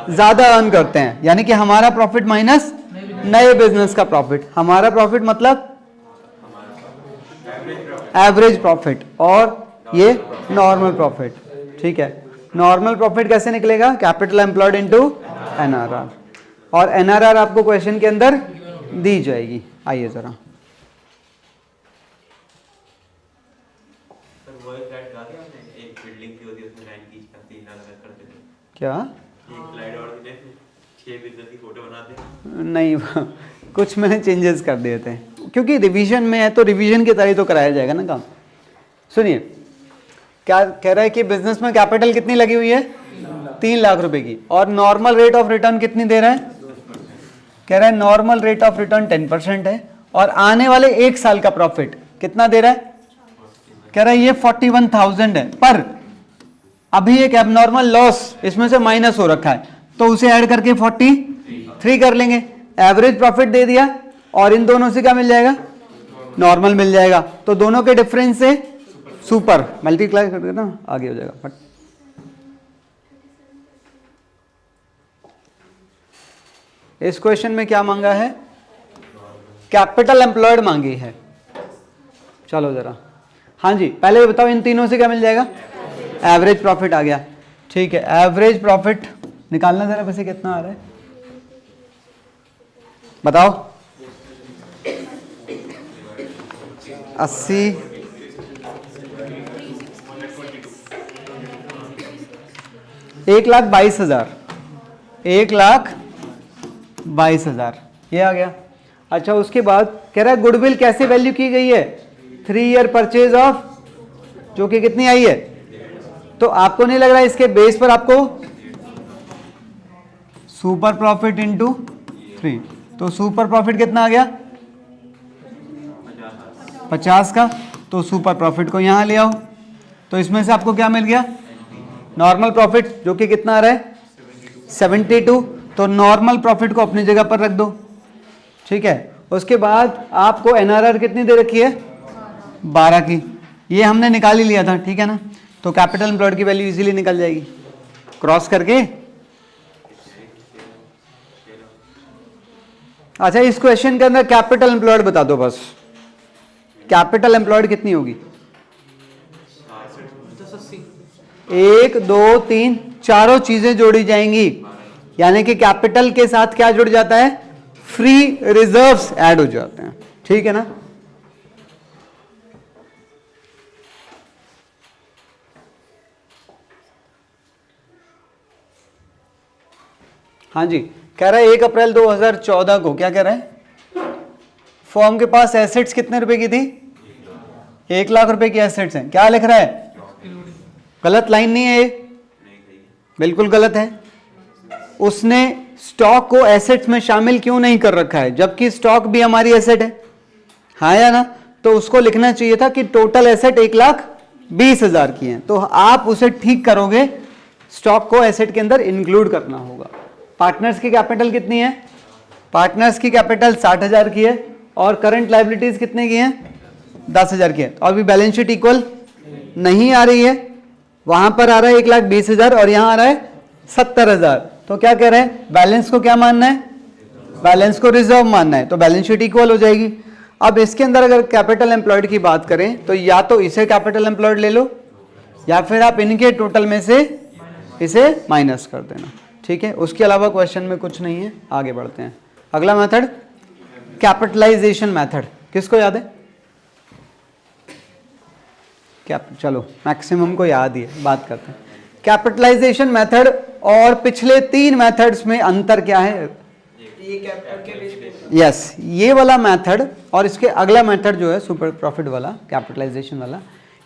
ज्यादा अर्न करते हैं, यानी कि हमारा प्रॉफिट माइनस नए बिजनेस का प्रॉफिट। हमारा प्रॉफिट मतलब एवरेज प्रॉफिट और ये नॉर्मल प्रॉफिट, ठीक है। नॉर्मल प्रॉफिट कैसे निकलेगा, कैपिटल एम्प्लॉयड इनटू एनआरआर। और एनआरआर आपको क्वेश्चन के अंदर दी जाएगी। आइए जरा, एक बिल्डिंग थी होती है उसमें लाइन खींच कर 3 लाख करते थे, क्या एक स्लाइड और थी 6 बिजनेस की फोटो बनाते नहीं, कुछ मैंने चेंजेस कर दिए थे क्योंकि रिवीजन में है, तो रिवीजन की तरह तो कराया जाएगा ना काम। सुनिए, क्या कह रहा है कि बिजनेस में कैपिटल कितनी लगी हुई है, 3 लाख रुपए की, और नॉर्मल रेट ऑफ रिटर्न कितनी दे रहा है, कह रहा है नॉर्मल रेट ऑफ रिटर्न 10% है, और आने वाले 1 साल का प्रॉफिट कितना दे रहा है, कह रहा है ये 41,000 है, पर अभी एक एबनॉर्मल लॉस इसमें से माइनस हो रखा है, तो उसे ऐड करके 43 कर लेंगे। एवरेज प्रॉफिट दे दिया और इन दोनों से क्या मिल जाएगा, नॉर्मल मिल जाएगा, तो दोनों के डिफरेंस से सुपर मल्टीप्लाई कर देना, आगे हो जाएगा। बट इस क्वेश्चन में क्या मांगा है, कैपिटल एम्प्लॉयड मांगी है। चलो जरा, हाँ जी, पहले बताओ इन तीनों से क्या मिल जाएगा, एवरेज प्रॉफिट आ गया, ठीक है। एवरेज प्रॉफिट निकालना जरा, वैसे कितना आ रहा है बताओ, 80 1,22,000, 1,22,000 ये आ गया। अच्छा उसके बाद कह रहा है गुडविल कैसे वैल्यू की गई है, 3 ईयर परचेज ऑफ, जो कि कितनी आई है। तो आपको नहीं लग रहा है इसके बेस पर आपको सुपर प्रॉफिट इंटू 3, तो सुपर प्रॉफिट कितना आ गया 50 का, तो सुपर प्रॉफिट को यहां ले आओ, तो इसमें से आपको क्या मिल गया, नॉर्मल प्रॉफिट जो कि कितना आ रहा है 72, तो नॉर्मल प्रॉफिट को अपनी जगह पर रख दो, ठीक है। उसके बाद आपको एनआरआर कितनी दे रखी है 12 की, ये हमने निकाल ही लिया था, ठीक है ना। तो कैपिटल एम्प्लॉयड की वैल्यू इजीली निकल जाएगी क्रॉस करके। अच्छा इस क्वेश्चन के अंदर कैपिटल एम्प्लॉयड बता दो बस, कैपिटल एम्प्लॉयड कितनी होगी, 1 2 3 चारों चीजें जोड़ी जाएंगी, यानी कि कैपिटल के साथ क्या जुड़ जाता है, फ्री रिजर्व्स ऐड हो जाते हैं, ठीक है ना। हाँ जी, कह रहा है 1 अप्रैल 2014 को क्या कह रहा है, फर्म के पास एसेट्स कितने रुपए की थी, 1 लाख रुपए की एसेट्स हैं। क्या लिख रहा है, गलत लाइन नहीं है ये, बिल्कुल गलत है। उसने स्टॉक को एसेट्स में शामिल क्यों नहीं कर रखा है, जबकि स्टॉक भी हमारी एसेट है, हाँ या ना। तो उसको लिखना चाहिए था कि टोटल एसेट 1,20,000 की है, तो आप उसे ठीक करोगे, स्टॉक को एसेट के अंदर इंक्लूड करना होगा। पार्टनर्स की कैपिटल कितनी है, पार्टनर्स की कैपिटल 60,000 की है, और करंट लायबिलिटीज कितने की हैं 10,000 की है। तो अभी बैलेंस शीट इक्वल नहीं आ रही है, वहां पर आ रहा है 1,20,000 और यहां आ रहा है 70,000। तो क्या कह रहे हैं, बैलेंस को क्या मानना है, बैलेंस को रिजर्व मानना है, तो बैलेंस शीट इक्वल हो जाएगी। अब इसके अंदर अगर कैपिटल एम्प्लॉयड की बात करें तो या तो इसे कैपिटल एम्प्लॉयड ले लो, या फिर आप इनके टोटल में से इसे माइनस कर देना, ठीक है। उसके अलावा क्वेश्चन में कुछ नहीं है, आगे बढ़ते हैं। अगला मेथड कैपिटलाइजेशन मेथड, किसको याद है, चलो मैक्सिमम को याद ही है, बात करते हैं। कैपिटलाइजेशन मेथड और पिछले 3 मेथड्स में अंतर क्या है, यस ये वाला मेथड और इसके अगला मेथड जो है सुपर प्रॉफिट वाला, कैपिटलाइजेशन वाला,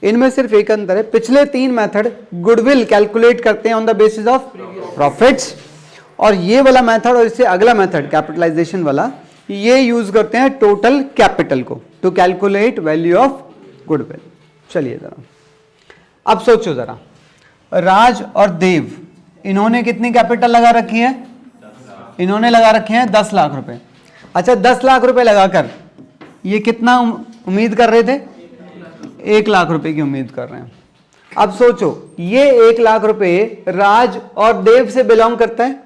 इनमें सिर्फ एक अंतर है। पिछले 3 मेथड गुडविल कैलकुलेट करते हैं on the basis of profits, और ये वाला मेथड और इससे अगला मेथड कैपिटलाइजेशन वाला ये यूज करते हैं टोटल कैपिटल को to calculate value of goodwill. चलिए जरा अब सोचो जरा, राज और देव इन्होंने कितनी कैपिटल लगा रखी है, इन्होंने लगा रखे हैं 10 लाख रुपए। अच्छा 10 लाख रुपए लगाकर ये कितना उम्मीद कर रहे थे, 1 लाख रुपए की उम्मीद कर रहे हैं। अब सोचो ये 1 लाख रुपए राज और देव से बिलोंग करता है,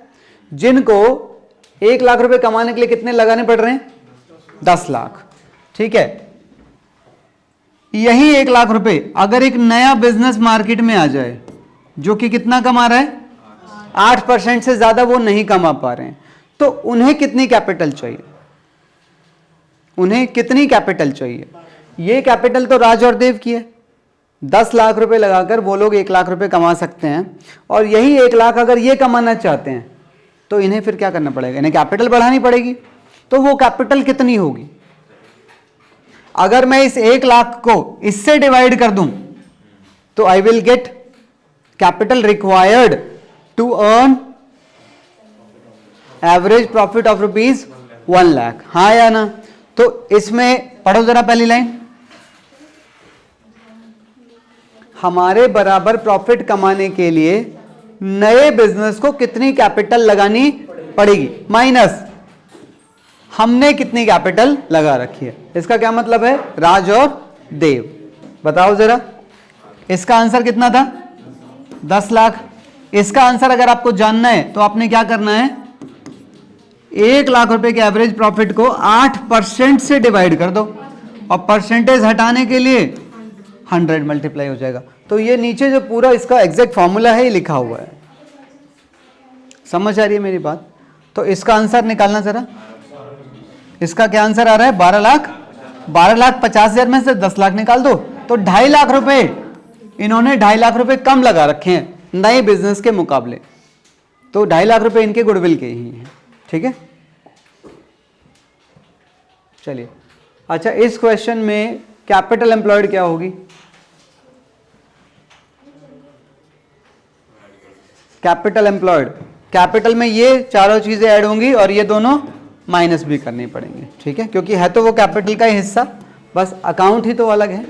जिनको 1 लाख रुपए कमाने के लिए कितने लगाने पड़ रहे हैं, 10 लाख, ठीक है। यही 1 लाख रुपए अगर एक नया बिजनेस मार्केट में आ जाए जो कि कितना कमा रहा है, 8% से ज्यादा वो नहीं कमा पा रहे हैं, तो उन्हें कितनी कैपिटल चाहिए, उन्हें कितनी कैपिटल चाहिए। ये कैपिटल तो राज और देव की है, 10 लाख रुपए लगाकर वो लोग 1 लाख रुपए कमा सकते हैं, और यही 1 लाख अगर ये कमाना चाहते हैं तो इन्हें फिर क्या करना पड़ेगा, इन्हें कैपिटल बढ़ानी पड़ेगी। तो वो कैपिटल कितनी होगी, अगर मैं इस 1 लाख को इससे डिवाइड कर दूं तो I will get capital required to earn average profit of ₹1 lakh, हाँ या ना। तो इसमें पढ़ो जरा पहली लाइन, हमारे बराबर प्रॉफिट कमाने के लिए नए बिजनेस को कितनी कैपिटल लगानी पड़ेगी, माइनस हमने कितनी कैपिटल लगा रखी है। इसका क्या मतलब है, राज और देव, बताओ जरा। इसका आंसर कितना था, 10 लाख। इसका आंसर अगर आपको जानना है तो आपने क्या करना है, 1 लाख रुपए के एवरेज प्रॉफिट को 8% से डिवाइड कर दो, और परसेंटेज हटाने के लिए 100 मल्टीप्लाई हो जाएगा। तो ये नीचे जो पूरा इसका एग्जैक्ट फॉर्मूला है ये लिखा हुआ है, समझ आ रही है मेरी बात। तो इसका आंसर निकालना जरा, इसका क्या आंसर आ रहा है, 12 लाख। 12,50,000 में से 10 लाख निकाल दो तो 2.5 लाख रुपए इन्होंने 2.5 लाख रुपए कम लगा रखे हैं नए बिजनेस के मुकाबले, तो 2.5 लाख रुपए इनके गुडविल के ही हैं। ठीक है, चलिए। अच्छा, इस क्वेश्चन में कैपिटल एम्प्लॉयड क्या होगी? कैपिटल एम्प्लॉयड, कैपिटल में ये चारों चीजें ऐड होंगी और ये दोनों माइनस भी करनी पड़ेंगे। ठीक है, क्योंकि है तो वो कैपिटल का ही हिस्सा, बस अकाउंट ही तो अलग है।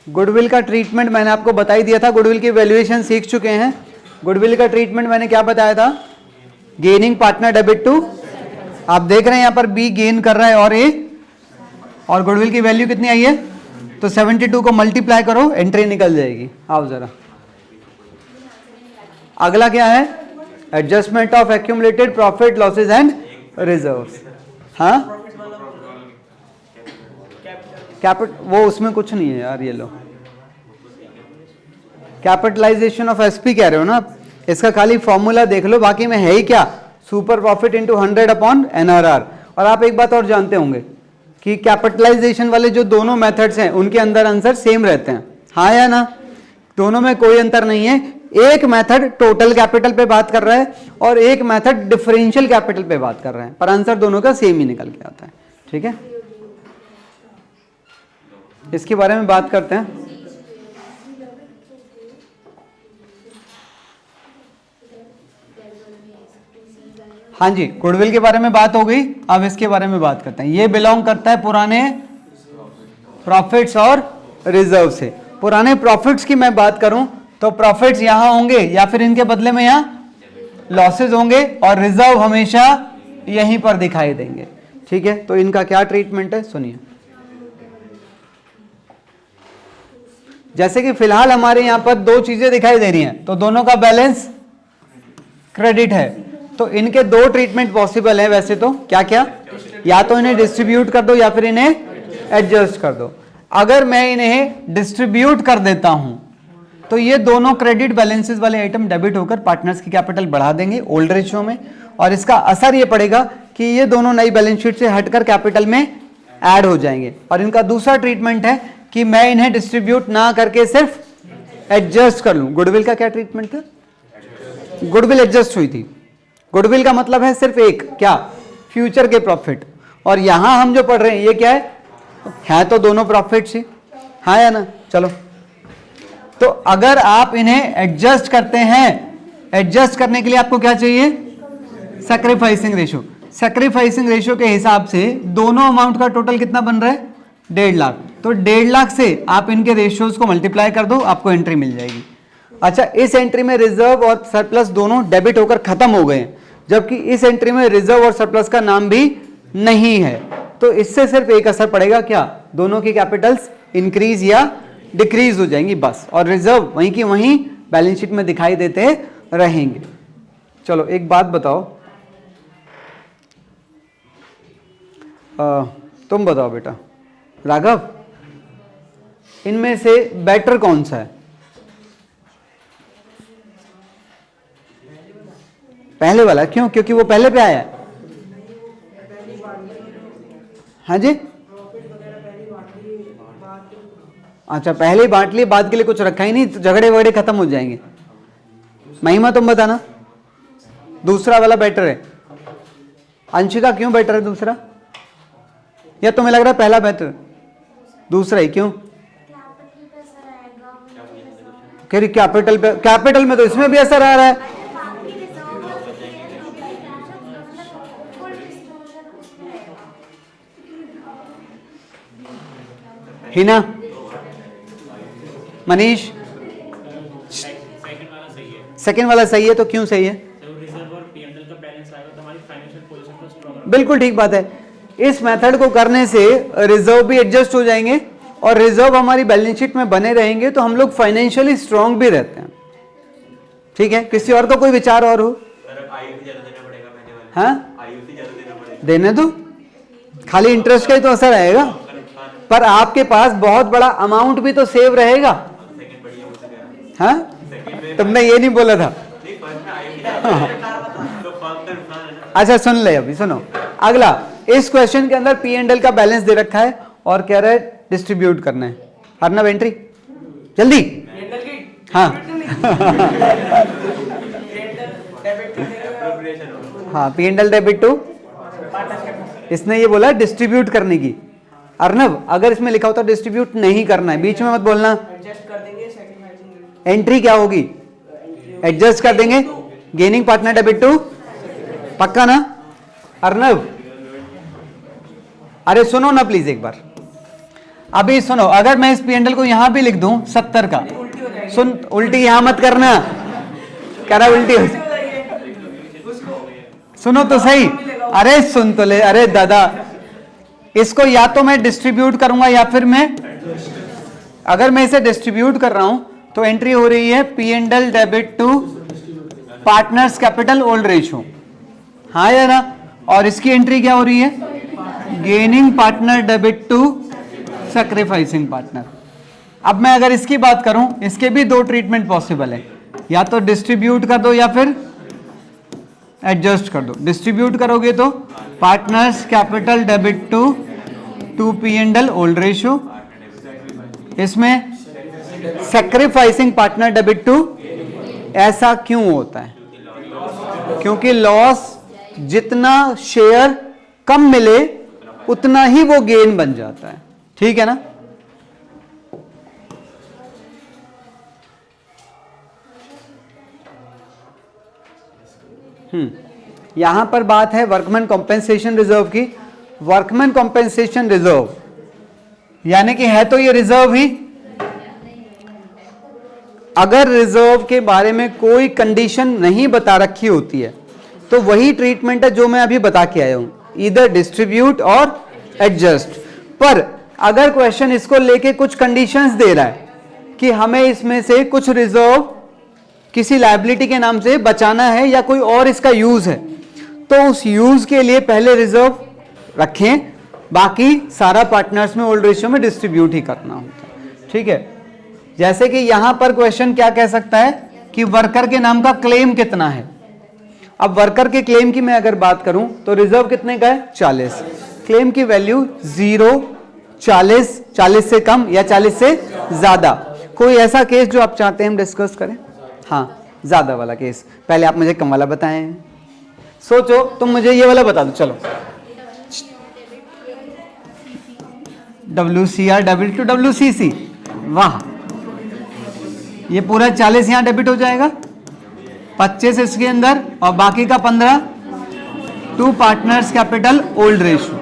गुडविल का ट्रीटमेंट मैंने आपको बता ही दिया था, गुडविल की वैल्यूएशन सीख चुके हैं। गुडविल का ट्रीटमेंट मैंने क्या बताया था? गेनिंग पार्टनर डेबिट टू, आप देख रहे हैं यहाँ पर बी गेन कर रहा है और ए, और गुडविल की वैल्यू कितनी आई है? तो 72 को मल्टीप्लाई करो, एंट्री निकल जाएगी। आओ जरा, अगला क्या है? Adjustment of accumulated profit losses and reserves. हाँ, वो उसमें कुछ नहीं है यार, ये लो कैपिटलाइजेशन ऑफ एसपी कह रहे हो ना आप, इसका खाली फॉर्मूला देख लो, बाकी में है ही क्या? Super profit into 100 upon NRR. और आप एक बात और जानते होंगे कि कैपिटलाइजेशन वाले जो दोनों मेथड्स हैं उनके अंदर आंसर सेम रहते हैं, हाँ या ना? दोनों में कोई अंतर नहीं है। एक मेथड टोटल कैपिटल पे बात कर रहा है और एक मेथड डिफरेंशियल कैपिटल पे बात कर रहा है, पर आंसर दोनों का सेम ही निकल के आता है। ठीक है, इसके बारे में बात करते हैं। हाँ जी, गुडविल के बारे में बात हो गई, अब इसके बारे में बात करते हैं। ये बिलोंग करता है पुराने प्रॉफिट्स और रिजर्व से। पुराने प्रॉफिट्स की मैं बात करूं तो प्रॉफिट्स यहां होंगे या फिर इनके बदले में यहां लॉसेज होंगे, और रिजर्व हमेशा यहीं पर दिखाई देंगे। ठीक है, तो इनका क्या ट्रीटमेंट है सुनिए। जैसे कि फिलहाल हमारे यहां पर दो चीजें दिखाई दे रही हैं, तो दोनों का बैलेंस क्रेडिट है, तो इनके दो ट्रीटमेंट पॉसिबल है वैसे तो। क्या क्या? या तो इन्हें डिस्ट्रीब्यूट कर दो या फिर इन्हें एडजस्ट कर दो। अगर मैं इन्हें डिस्ट्रीब्यूट कर देता हूं तो ये दोनों क्रेडिट बैलेंसेस वाले आइटम डेबिट होकर पार्टनर्स की कैपिटल बढ़ा देंगे ओल्ड रेशियो में, और इसका असर ये पड़ेगा कि ये दोनों नई बैलेंस शीट से हटकर कैपिटल में ऐड हो जाएंगे। और इनका दूसरा ट्रीटमेंट है कि मैं इन्हें डिस्ट्रीब्यूट ना करके सिर्फ एडजस्ट कर लूं। गुडविल का क्या ट्रीटमेंट था? गुडविल एडजस्ट हुई थी। गुडविल का मतलब है सिर्फ एक क्या? फ्यूचर के प्रॉफिट। और यहां हम जो पढ़ रहे हैं ये क्या है तो दोनों प्रॉफिट्स ही, हाँ या ना? चलो, तो अगर आप इन्हें एडजस्ट करते हैं, एडजस्ट करने के लिए आपको क्या चाहिए? Sacrificing ratio. सैक्रिफाइसिंग रेशियो के हिसाब से दोनों अमाउंट का टोटल कितना बन रहा है? 1.5 लाख। तो 1.5 लाख से आप इनके रेशियोज को मल्टीप्लाई कर दो, आपको एंट्री मिल जाएगी। अच्छा, इस एंट्री में रिजर्व और सरप्लस दोनों डेबिट होकर खत्म हो गए हैं, जबकि इस एंट्री में रिजर्व और सरप्लस का नाम भी नहीं है। तो इससे सिर्फ एक असर पड़ेगा, क्या? दोनों की कैपिटल्स इंक्रीज या डिक्रीज हो जाएंगी बस, और रिजर्व वहीं की वहीं बैलेंस शीट में दिखाई देते रहेंगे। चलो एक बात बताओ, तुम बताओ बेटा राघव, इनमें से बेटर कौन सा है? पहले वाला। क्यों? क्योंकि वो पहले पे आया है। हाँ जी, अच्छा पहले ही बांट लिए, बाद के लिए कुछ रखा ही नहीं, तो झगड़े वगड़े खत्म हो जाएंगे। महिमा तुम बताना, दूसरा वाला बेटर है। अंशिका क्यों बेटर है दूसरा? या तुम्हें लग रहा है पहला बेटर? दूसरा ही क्यों? कह रही कैपिटल पे, कैपिटल में तो इसमें भी असर आ रहा है। हिना, मनीष, सेकंड वाला सही है। तो क्यों सही है? बिल्कुल ठीक बात है। इस मेथड को करने से रिजर्व भी एडजस्ट हो जाएंगे और रिजर्व हमारी बैलेंस शीट में बने रहेंगे, तो हम लोग फाइनेंशियली स्ट्रांग भी रहते हैं। ठीक है, किसी और का कोई विचार और हो? हाँ, देने दो, खाली इंटरेस्ट का ही तो असर आएगा, पर आपके पास बहुत बड़ा अमाउंट भी तो सेव रहेगा। हाँ, तुमने ये नहीं बोला था। अच्छा सुन ले, अभी सुनो अगला। इस क्वेश्चन के अंदर P&L का बैलेंस दे रखा है और कह रहा है डिस्ट्रीब्यूट करना है। अर्नब एंट्री जल्दी। हाँ हाँ, P and L debit to, इसने ये बोला डिस्ट्रीब्यूट करने की। अर्नब अगर इसमें लिखा होता डिस्ट्रीब्यूट नहीं करना है, बीच में मत बोलना। एंट्री क्या होगी? एडजस्ट कर देंगे, गेनिंग पार्टनर डेबिट टू, पक्का ना अर्नब? अरे सुनो ना प्लीज एक बार, अभी सुनो। अगर मैं इस पी एंड एल को यहां भी लिख दूं 70 का, सुन उल्टी यहां मत करना, कह रहा उल्टी हो, सुनो तो सही। अरे सुन तो ले, अरे दादा इसको या तो मैं डिस्ट्रीब्यूट करूंगा या फिर मैं, अगर मैं इसे डिस्ट्रीब्यूट कर रहा हूं तो एंट्री हो रही है P and L debit to partners capital old ratio, हाँ या ना? और इसकी एंट्री क्या हो रही है? Gaining partner debit to sacrificing partner. अब मैं अगर इसकी बात करूं, इसके भी दो ट्रीटमेंट पॉसिबल है, या तो डिस्ट्रीब्यूट कर दो या फिर एडजस्ट कर दो। डिस्ट्रीब्यूट करोगे तो partners capital debit to P and L old ratio, इसमें सैक्रिफाइसिंग पार्टनर डेबिट टू। ऐसा क्यों होता है? क्योंकि लॉस जितना शेयर कम मिले उतना ही वो गेन बन जाता है, ठीक है ना? यहां पर बात है वर्कमैन कॉम्पेंसेशन रिजर्व की। वर्कमैन कॉम्पेंसेशन रिजर्व यानी कि है तो ये रिजर्व ही, अगर रिजर्व के बारे में कोई कंडीशन नहीं बता रखी होती है तो वही ट्रीटमेंट है जो मैं अभी बता के आया हूं, इधर डिस्ट्रीब्यूट और एडजस्ट। पर अगर क्वेश्चन इसको लेके कुछ कंडीशंस दे रहा है कि हमें इसमें से कुछ रिजर्व किसी लायबिलिटी के नाम से बचाना है या कोई और इसका यूज है, तो उस यूज के लिए पहले रिजर्व रखें, बाकी सारा पार्टनर्स में ओल्ड रेशियो में डिस्ट्रीब्यूट ही करना होता है, ठीक है? जैसे कि यहां पर क्वेश्चन क्या कह सकता है कि वर्कर के नाम का क्लेम कितना है। अब वर्कर के क्लेम की मैं अगर बात करूं तो रिजर्व कितने का है? 40। क्लेम की वैल्यू 0, 40, 40 से कम या 40 से ज्यादा। कोई ऐसा केस जो आप चाहते हैं हम डिस्कस करें? हाँ, ज्यादा वाला केस। पहले आप मुझे कम वाला बताएं। सोचो, तुम मुझे ये वाला बता दो। चलो, WCR डेबिट टू WCC। वाह, ये पूरा 40 यहां डेबिट हो जाएगा, 25 इसके अंदर और बाकी का 15 to partners capital old ratio,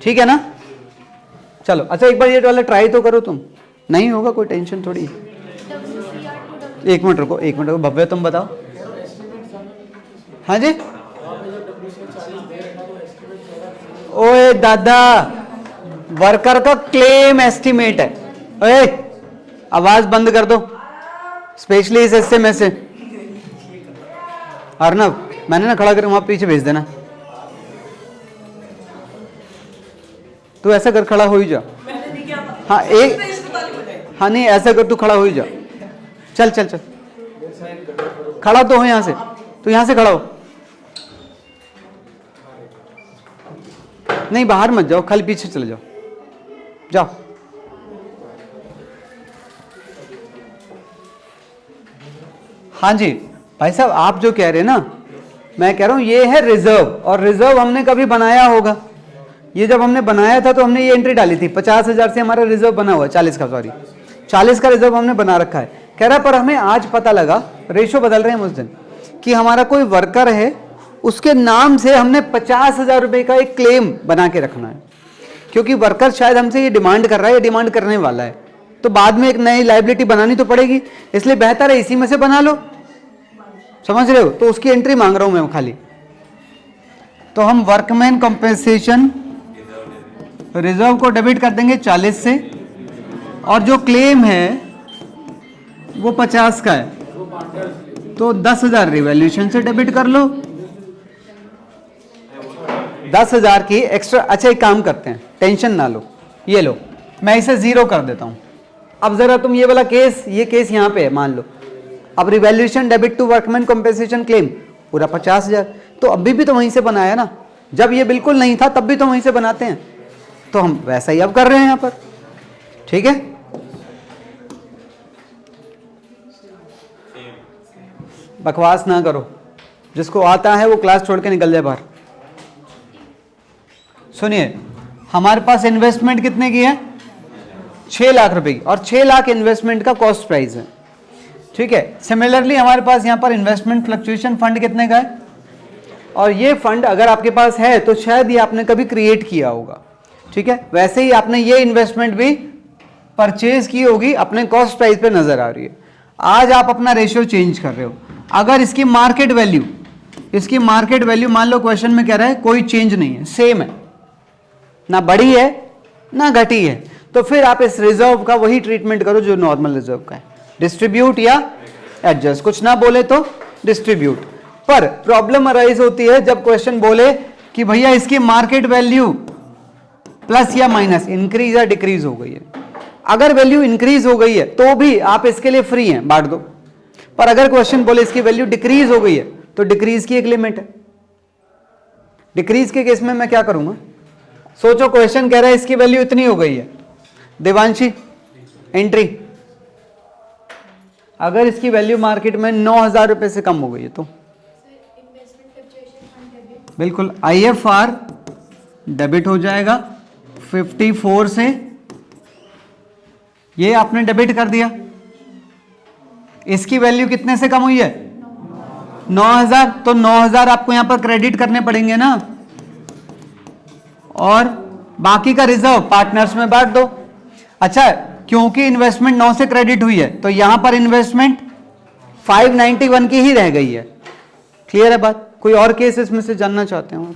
ठीक है ना? चलो, अच्छा एक बार ये वाला ट्राई तो करो तुम। नहीं होगा कोई टेंशन थोड़ी। एक मिनट रुको, एक मिनट रुको। भव्य तुम बताओ। हाँ जी, ओए दादा, वर्कर का क्लेम एस्टिमेट है। ओए आवाज बंद कर दो, स्पेशली इस हिस्से में से। अर्नब, मैंने ना खड़ा कर वहां पीछे भेज देना। तू ऐसा कर, खड़ा हो ही जा। हाँ एक, हाँ नहीं ऐसा कर, तू खड़ा हो ही जा। चल चल चल, खड़ा तो हो यहां से, तू यहां से खड़ा हो। नहीं बाहर मत जाओ, खाली पीछे चले जाओ, जाओ। हाँ जी भाई साहब, आप जो कह रहे हैं ना, मैं कह रहा हूं ये है रिजर्व, और रिजर्व हमने कभी बनाया होगा। ये जब हमने बनाया था तो हमने ये एंट्री डाली थी, 50,000 से हमारा रिजर्व बना हुआ है, 40 का, सॉरी 40 का रिजर्व हमने बना रखा है। कह रहा पर हमें आज पता लगा, रेशो बदल रहे हैं उस दिन, कि हमारा कोई वर्कर है, उसके नाम से हमने 50,000 रुपए का एक क्लेम बना के रखना है, क्योंकि वर्कर शायद हमसे ये डिमांड कर रहा है, ये डिमांड करने वाला है, तो बाद में एक नई लायबिलिटी बनानी तो पड़ेगी, इसलिए बेहतर है इसी में से बना लो। समझ रहे हो? तो उसकी एंट्री मांग रहा हूं मैं खाली। तो हम वर्कमैन कॉम्पेंसेशन रिजर्व को डेबिट कर देंगे 40 से, और जो क्लेम है वो 50 का है, तो 10,000 रिवैल्यूएशन से डेबिट कर लो। 10,000 की एक्स्ट्रा। अच्छा एक काम करते हैं, टेंशन ना लो, ये लो, मैं इसे 0 कर देता हूं। अब जरा तुम ये वाला केस, ये केस यहां पे है मान लो। अब revaluation debit to workman compensation claim पूरा 50,000, तो अभी भी तो वहीं से बनाया ना, जब ये बिल्कुल नहीं था तब भी तो वहीं से बनाते हैं, तो हम वैसा ही अब कर रहे हैं यहां पर। ठीक है, बकवास ना करो, जिसको आता है वो क्लास छोड़ के निकल जाए बाहर। सुनिए, हमारे पास इन्वेस्टमेंट कितने की है? 6 लाख रुपए की, और 6 लाख इन्वेस्टमेंट का कॉस्ट प्राइस है। ठीक है, सिमिलरली हमारे पास यहां पर इन्वेस्टमेंट फ्लक्चुएशन फंड कितने का है, और ये फंड अगर आपके पास है तो शायद ये आपने कभी क्रिएट किया होगा। ठीक है, वैसे ही आपने ये इन्वेस्टमेंट भी परचेज की होगी, अपने कॉस्ट प्राइस पे नजर आ रही है। आज आप अपना रेशियो चेंज कर रहे हो, अगर इसकी मार्केट वैल्यू मान लो क्वेश्चन में कह रहा है कोई चेंज नहीं है, सेम है, ना बढ़ी है ना घटी है, तो फिर आप इस रिजर्व का वही ट्रीटमेंट करो जो नॉर्मल रिजर्व का है, डिस्ट्रीब्यूट या एडजस्ट। कुछ ना बोले तो डिस्ट्रीब्यूट। पर प्रॉब्लम अराइज होती है जब क्वेश्चन बोले कि भैया इसकी मार्केट वैल्यू प्लस या माइनस, इंक्रीज या डिक्रीज हो गई है। अगर वैल्यू इंक्रीज हो गई है तो भी आप इसके लिए फ्री हैं, बांट दो। पर अगर क्वेश्चन बोले इसकी वैल्यू डिक्रीज हो गई है तो डिक्रीज की एक लिमिट है। डिक्रीज के केस में मैं क्या करूंगा? सोचो क्वेश्चन कह रहा है इसकी वैल्यू इतनी हो गई है, देवांशी एंट्री, अगर इसकी वैल्यू मार्केट में 9,000 रुपए से कम हो गई है तो बिल्कुल IFR डेबिट हो जाएगा 54 से, ये आपने डेबिट कर दिया। इसकी वैल्यू कितने से कम हुई है? 9,000, तो 9,000 आपको यहां पर क्रेडिट करने पड़ेंगे ना, और बाकी का रिजर्व पार्टनर्स में बांट दो। अच्छा, क्योंकि इन्वेस्टमेंट 9 से क्रेडिट हुई है तो यहां पर इन्वेस्टमेंट 591 की ही रह गई है। क्लियर है बात? कोई और केस इसमें से जानना चाहते हो?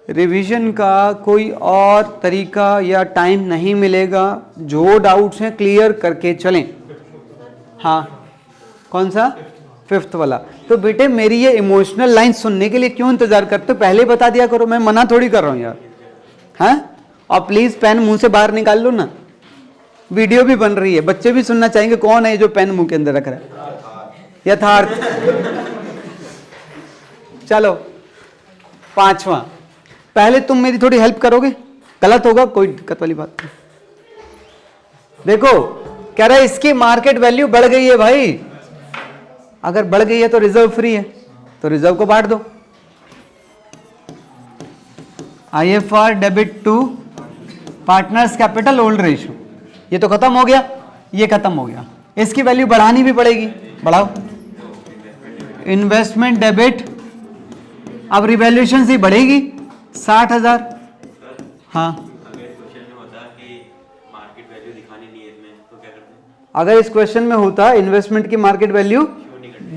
रिवीजन का कोई और तरीका या टाइम नहीं मिलेगा, जो डाउट्स हैं क्लियर करके चलें। हाँ, कौन सा? 5th वाला। तो बेटे मेरी ये इमोशनल लाइन सुनने के लिए क्यों इंतजार करते हो? पहले बता दिया करो, मैं मना थोड़ी कर रहा हूं यार। हाँ, और प्लीज पेन मुंह से बाहर निकाल लो ना, वीडियो भी बन रही है, बच्चे भी सुनना चाहेंगे कौन है जो पेन मुंह के अंदर रख रहा है। यथार्थ। चलो 5वां, पहले तुम मेरी थोड़ी हेल्प करोगे? गलत होगा, कोई दिक्कत वाली बात नहीं। देखो कह रहा है इसकी मार्केट वैल्यू बढ़ गई है भाई, अगर बढ़ गई है तो रिजर्व फ्री है, तो रिजर्व को बांट दो। IFR debit to partners capital old ratio, ये तो खत्म हो गया, ये खत्म हो गया। इसकी वैल्यू बढ़ानी भी पड़ेगी, बढ़ाओ। इन्वेस्टमेंट डेबिट, अब रिवैल्यूएशन से बढ़ेगी 60,000। हाँ, अगर इस क्वेश्चन में होता कि मार्केट वैल्यू दिखानी नहीं है इसमें तो क्या करते हैं? अगर इस क्वेश्चन में होता इन्वेस्टमेंट की मार्केट वैल्यू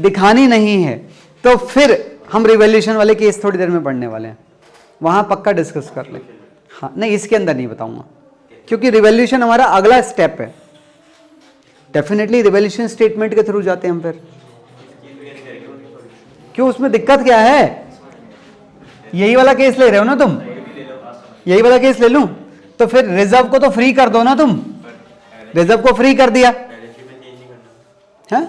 दिखानी नहीं है तो फिर हम रिवैल्यूएशन वाले केस थोड़ी देर में पढ़ने वाले हैं, वहां पक्का डिस्कस कर ले। हाँ, नहीं इसके अंदर नहीं बताऊंगा, क्योंकि रिवैल्यूएशन हमारा अगला स्टेप है। डेफिनेटली रिवैल्यूएशन स्टेटमेंट के थ्रू जाते हैं हम फिर। क्यों, उसमें दिक्कत क्या है? यही वाला केस ले रहे हो ना तुम? यही वाला केस ले लूं तो फिर रिजर्व को तो फ्री कर दो ना तुम। रिजर्व को फ्री कर दिया है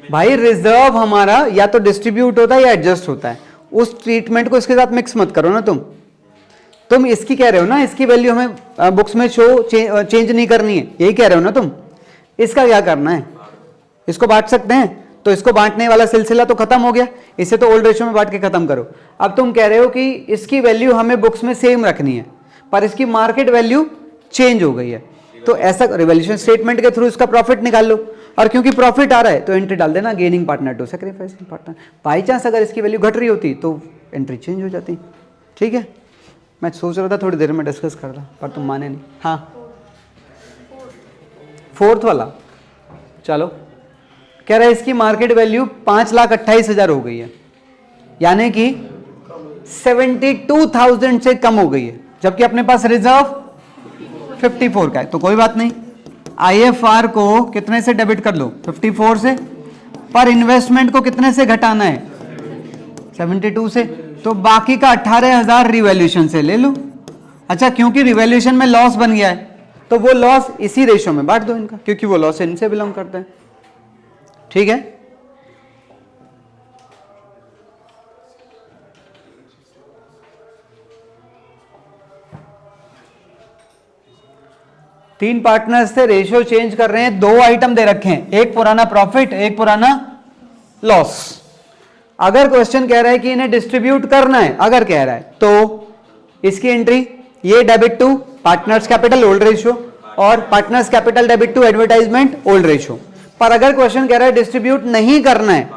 भाई। रिजर्व हमारा या तो डिस्ट्रीब्यूट होता है या एडजस्ट होता है, उस ट्रीटमेंट को इसके साथ मिक्स मत करो ना तुम इसकी कह रहे हो ना, इसकी वैल्यू हमें बुक्स में शो चेंज नहीं करनी है, यही कह रहे हो ना तुम। इसका क्या करना है? इसको बांट सकते हैं, तो इसको बांटने वाला सिलसिला तो खत्म हो गया, इसे तो ओल्ड रेशियो में बांट के खत्म करो। अब तुम कह रहे हो कि इसकी वैल्यू हमें बुक्स में सेम रखनी है पर इसकी मार्केट वैल्यू चेंज हो गई है, तो ऐसा रिवैल्यूएशन स्टेटमेंट के थ्रू इसका प्रॉफिट निकाल लो, और क्योंकि प्रॉफिट आ रहा है तो एंट्री डाल देना gaining partner to sacrificing partner. By chance अगर इसकी वैल्यू घट रही होती तो एंट्री चेंज हो जाती। ठीक है, मैं सोच रहा था थोड़ी देर में डिस्कस कर रहा पर तुम माने नहीं। हाँ, 4th वाला, चलो कह रहा है इसकी मार्केट वैल्यू 5,28,000 हो गई है, यानी कि 72,000 से कम हो गई है, जबकि अपने पास रिजर्व 54 का है, तो कोई बात नहीं। IFR को कितने से डेबिट कर लो? 54 से। पर इन्वेस्टमेंट को कितने से घटाना है? 72 से। तो बाकी का 18,000 रिवैल्यूएशन से ले लो। अच्छा, क्योंकि रिवैल्यूएशन में लॉस बन गया है तो वो लॉस इसी रेशियो में बांट दो इनका, क्योंकि वो लॉस इनसे बिलोंग करता है। ठीक है, 3 पार्टनर्स थे, रेशियो चेंज कर रहे हैं, 2 आइटम दे रखे हैं, एक पुराना प्रॉफिट, एक पुराना लॉस। अगर क्वेश्चन कह रहा है कि इन्हें डिस्ट्रीब्यूट करना है, अगर कह रहा है तो इसकी एंट्री, ये debit to partners capital old ratio और partners capital debit to advertisement old ratio. पर अगर क्वेश्चन कह रहा है डिस्ट्रीब्यूट नहीं करना है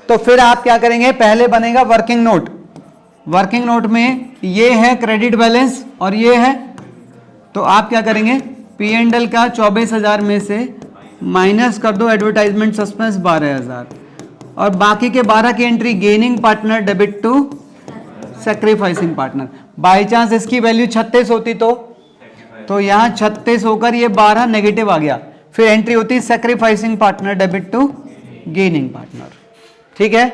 तो फिर आप क्या करेंगे, पहले बनेगा वर्किंग नोट। वर्किंग नोट में ये है क्रेडिट बैलेंस और ये है, तो आप क्या करेंगे, P&L का 24,000 में से माइनस कर दो एडवर्टाइजमेंट सस्पेंस 12,000 और बाकी के 12 की entry gaining partner debit to sacrificing partner. By chance इसकी वैल्यू 36 होती तो यहां 36 होकर ये 12 नेगेटिव आ गया, फिर एंट्री होती sacrificing partner debit to gaining partner. ठीक है,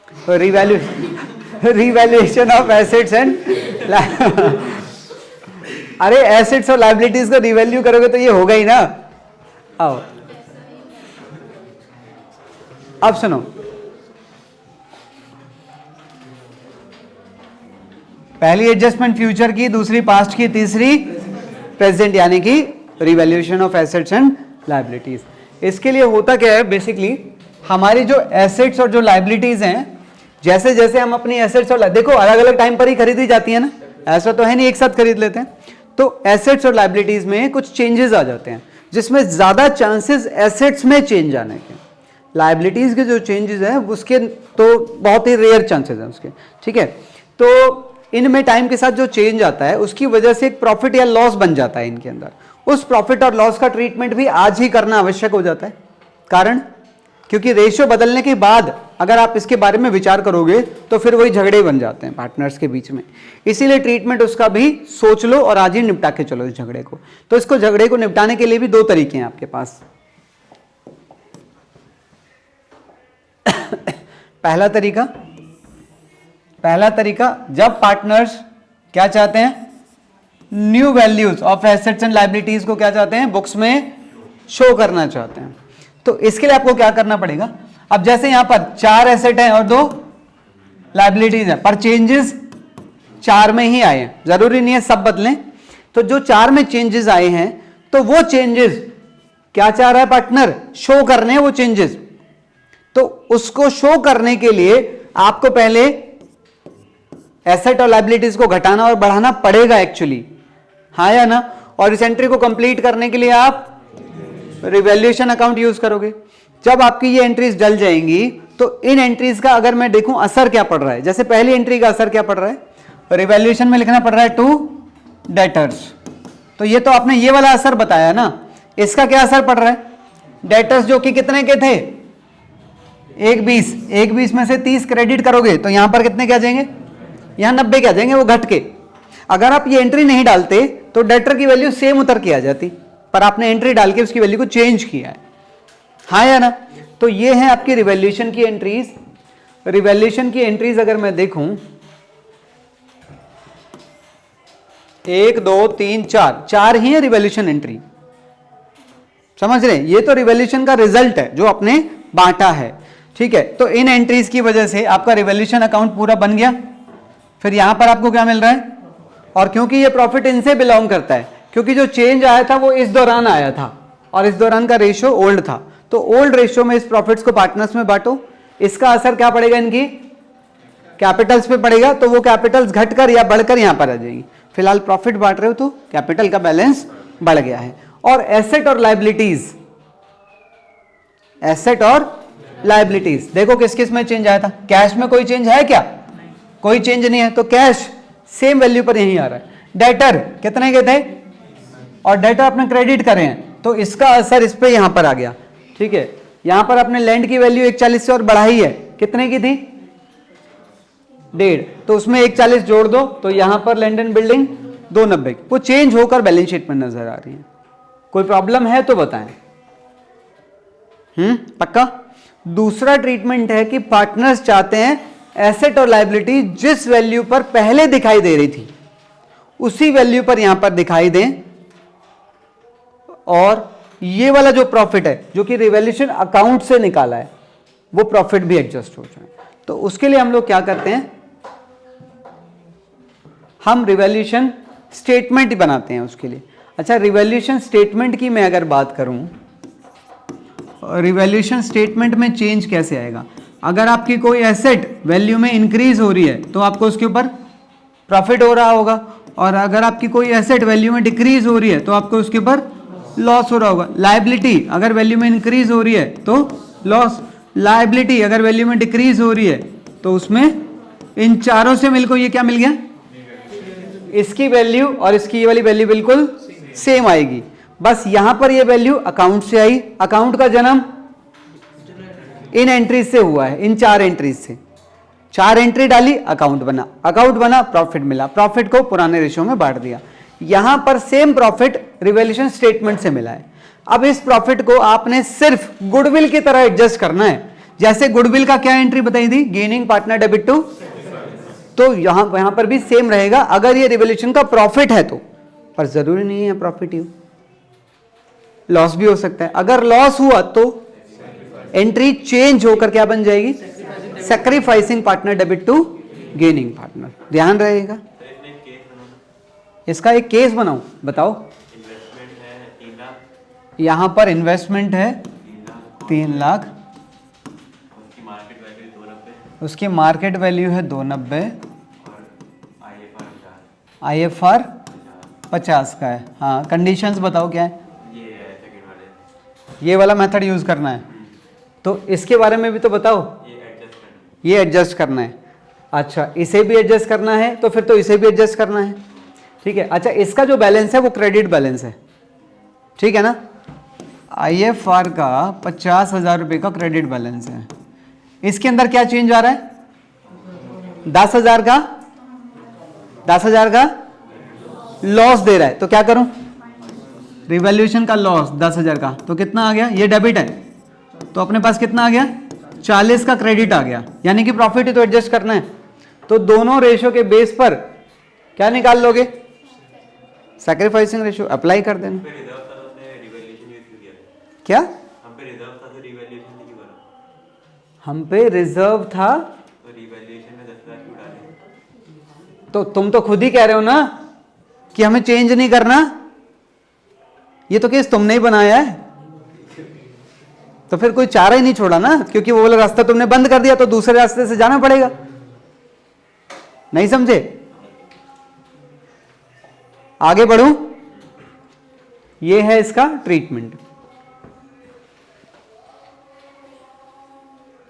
तो रिवैल्यूएशन ऑफ एसेट्स एंड अरे एसेट्स और लायबिलिटीज को रिवैल्यू करोगे तो ये होगा ही ना। आओ अब सुनो, पहली एडजस्टमेंट फ्यूचर की, दूसरी पास्ट की, तीसरी प्रेजेंट, यानी कि revaluation of assets and liabilities. इसके लिए होता क्या है, बेसिकली हमारी जो एसेट्स और जो लायबिलिटीज हैं, जैसे जैसे हम अपनी एसेट्स और देखो अलग अलग टाइम पर ही खरीदी जाती है ना, ऐसा तो है नहीं एक साथ खरीद लेते हैं। तो एसेट्स और लायबिलिटीज में कुछ चेंजेस आ जाते हैं, जिसमें ज्यादा चांसेस एसेट्स में चेंज आने के, लायबिलिटीज के जो चेंजेस हैं उसके तो बहुत ही रेयर चांसेस हैं उसके। ठीक है, तो इनमें टाइम के साथ जो चेंज आता है उसकी वजह से एक प्रॉफिट या लॉस बन जाता है इनके अंदर। उस प्रॉफिट और लॉस का ट्रीटमेंट भी आज ही करना आवश्यक हो जाता है। कारण, क्योंकि रेशियो बदलने के बाद अगर आप इसके बारे में विचार करोगे तो फिर वही झगड़े बन जाते हैं पार्टनर्स के बीच में। इसीलिए ट्रीटमेंट उसका भी सोच लो और आज ही निपटा के चलो इस झगड़े को। तो इसको झगड़े को निपटाने के लिए भी 2 तरीके हैं आपके पास। पहला तरीका जब पार्टनर्स क्या चाहते हैं, new values of assets and liabilities को क्या चाहते हैं, बुक्स में शो करना चाहते हैं। तो इसके लिए आपको क्या करना पड़ेगा, अब जैसे यहां पर 4 एसेट हैं और 2 लायबिलिटीज हैं, पर चेंजेस 4 में ही आए हैं, जरूरी नहीं है सब बदलें। तो जो 4 में चेंजेस आए हैं तो वो चेंजेस क्या चाह रहा है पार्टनर, शो करने हैं वो चेंजेस। तो उसको शो करने के लिए आपको पहले एसेट और लायबिलिटीज को घटाना और बढ़ाना पड़ेगा एक्चुअली, हाँ या ना। और इस एंट्री को कंप्लीट करने के लिए आप रिवैल्यूएशन अकाउंट यूज करोगे। जब आपकी ये एंट्रीज डल जाएंगी तो इन एंट्रीज का अगर मैं देखूं असर क्या पड़ रहा है, जैसे पहली एंट्री का असर क्या पड़ रहा है, रिवैल्यूएशन में लिखना पड़ रहा है टू डेटर्स। तो ये तो आपने ये वाला असर बताया ना, इसका क्या असर पड़ रहा है, डेटर्स जो कि कितने के थे, 120 में से 30 क्रेडिट करोगे तो यहां पर कितने क्या जाएंगे, यहां 90 क्या जाएंगे, वो घट के। अगर आप ये एंट्री नहीं डालते तो डेटर की वैल्यू सेम उतर के आ जाती, पर आपने एंट्री डाल के उसकी वैल्यू को चेंज किया है, हाँ या ना। तो ये है आपकी रिवैल्यूएशन की एंट्रीज। रिवैल्यूएशन की एंट्रीज अगर मैं देखूं 1 2 3 4 ही है रिवैल्यूएशन एंट्री, समझ रहे हैं। ये तो रिवैल्यूएशन का रिजल्ट है जो आपने बांटा है, ठीक है। तो इन एंट्रीज की वजह से आपका रिवैल्यूएशन अकाउंट पूरा बन गया। फिर यहां पर आपको क्या मिल रहा है, और क्योंकि ये प्रॉफिट इनसे बिलोंग करता है, क्योंकि जो चेंज आया था वो इस दौरान आया था और इस दौरान का रेशियो ओल्ड था, तो ओल्ड रेशियो में इस प्रॉफिट्स को पार्टनर्स में बांटो। इसका असर क्या पड़ेगा, इनकी कैपिटल्स पे पड़ेगा, तो वो कैपिटल्स घटकर या बढ़कर यहां पर आ जाएगी। फिलहाल प्रॉफिट बांट रहे हो तो कैपिटल का बैलेंस बढ़ गया है। और एसेट और लायबिलिटीज, एसेट और लायबिलिटीज देखो किस किस में चेंज आया था। कैश में कोई चेंज है क्या, कोई चेंज नहीं है, तो कैश सेम वैल्यू पर यही आ रहा है। डेटर कितने के थे, और डेटर अपने क्रेडिट करे हैं, तो इसका असर इस पे यहां पर आ गया, ठीक है। यहां पर आपने लैंड की वैल्यू 140 से और बढ़ाई है, कितने की थी 1.5, तो उसमें 140 जोड़ दो, तो यहां पर लैंड एंड बिल्डिंग 290, वो चेंज होकर बैलेंस शीट में नजर आ रही है। कोई प्रॉब्लम है तो बताएं, पक्का। दूसरा ट्रीटमेंट है कि पार्टनर्स चाहते हैं एसेट और लायबिलिटी जिस वैल्यू पर पहले दिखाई दे रही थी उसी वैल्यू पर यहां पर दिखाई दें, और ये वाला जो प्रॉफिट है जो कि रिवैल्यूएशन अकाउंट से निकाला है वो प्रॉफिट भी एडजस्ट हो जाए। तो उसके लिए हम लोग क्या करते हैं, हम रिवैल्यूएशन स्टेटमेंट बनाते हैं उसके लिए। अच्छा, रिवैल्यूएशन स्टेटमेंट की मैं अगर बात करूं, रिवैल्यूएशन स्टेटमेंट में चेंज कैसे आएगा? अगर आपकी कोई एसेट वैल्यू में इंक्रीज हो रही है तो आपको उसके ऊपर प्रॉफिट हो रहा होगा, और अगर आपकी कोई एसेट वैल्यू में डिक्रीज हो रही है तो आपको उसके ऊपर लॉस हो रहा होगा। लायबिलिटी अगर वैल्यू में इंक्रीज हो रही है तो लॉस, लायबिलिटी अगर वैल्यू में डिक्रीज हो रही है तो उसमें इन चारों से मिलकर ये क्या मिल गया? इसकी वैल्यू और इसकी ये वाली वैल्यू बिल्कुल सेम आएगी। बस यहां पर ये वैल्यू अकाउंट से आई। अकाउंट का जन्म इन एंट्रीज से हुआ है, इन 4 एंट्रीज से। 4 एंट्री डाली, अकाउंट बना, अकाउंट बना, प्रॉफिट मिला, प्रॉफिट को पुराने रेशियो में बांट दिया। यहां पर सेम प्रॉफिट रिवैल्यूएशन स्टेटमेंट से मिला है। अब इस प्रॉफिट को आपने सिर्फ गुडविल की तरह एडजस्ट करना है। जैसे गुडविल का क्या एंट्री बताई थी? गेनिंग पार्टनर डेबिट टू, तो यहां पर भी सेम रहेगा अगर ये रिवैल्यूएशन का प्रॉफिट है तो, पर जरूरी नहीं है प्रॉफिट ही हो, लॉस भी हो सकता है। अगर लॉस हुआ तो एंट्री चेंज होकर क्या बन जाएगी? Sacrificing partner debit to gaining partner. ध्यान रहेगा। इसका एक केस बनाओ, बताओ। इन्वेस्टमेंट है 3 लाख, यहां पर इन्वेस्टमेंट है 3 लाख, उसकी मार्केट वैल्यू 290 उसकी मार्केट वैल्यू है 290 और IFR 50 का है। हाँ, कंडीशंस बताओ क्या है? ये है सेकंड वाले, ये वाला मेथड यूज करना है, तो इसके बारे में भी तो बताओ। ये एडजस्ट करना है। अच्छा, इसे भी एडजस्ट करना है तो फिर तो इसे भी एडजस्ट करना है, ठीक है। अच्छा, इसका जो बैलेंस है वो क्रेडिट बैलेंस है, ठीक है ना। IFR का 50,000 रुपये का क्रेडिट बैलेंस है। इसके अंदर क्या चेंज आ रहा है? 10,000 का लॉस दे रहा है, तो क्या करूं? रिवैल्यूएशन का लॉस 10,000 का, तो कितना आ गया? ये डेबिट है तो अपने पास कितना आ गया? 40 का क्रेडिट आ गया, यानी कि प्रॉफिट ही तो एडजस्ट करना है। तो दोनों रेशियो के बेस पर क्या निकाल लोगे? सैक्रिफाइसिंग रेशियो अप्लाई कर देना। रिजर्व था तो उसने रिवैल्यूएशन यूज क्यों किया? क्या? हम पे रिजर्व था तो रिवैल्यूएशन नहीं क्यों करा? हम पे रिजर्व था तो रिवैल्यूएशन में 10,000 क्यों डाले? तो तुम तो खुद ही कह रहे हो ना कि हमें चेंज नहीं करना। ये तो केस तुमने ही बनाया है, तो फिर कोई चारा ही नहीं छोड़ा ना, क्योंकि वो वाला रास्ता तुमने बंद कर दिया तो दूसरे रास्ते से जाना पड़ेगा। नहीं समझे? आगे बढ़ूं? ये है इसका ट्रीटमेंट।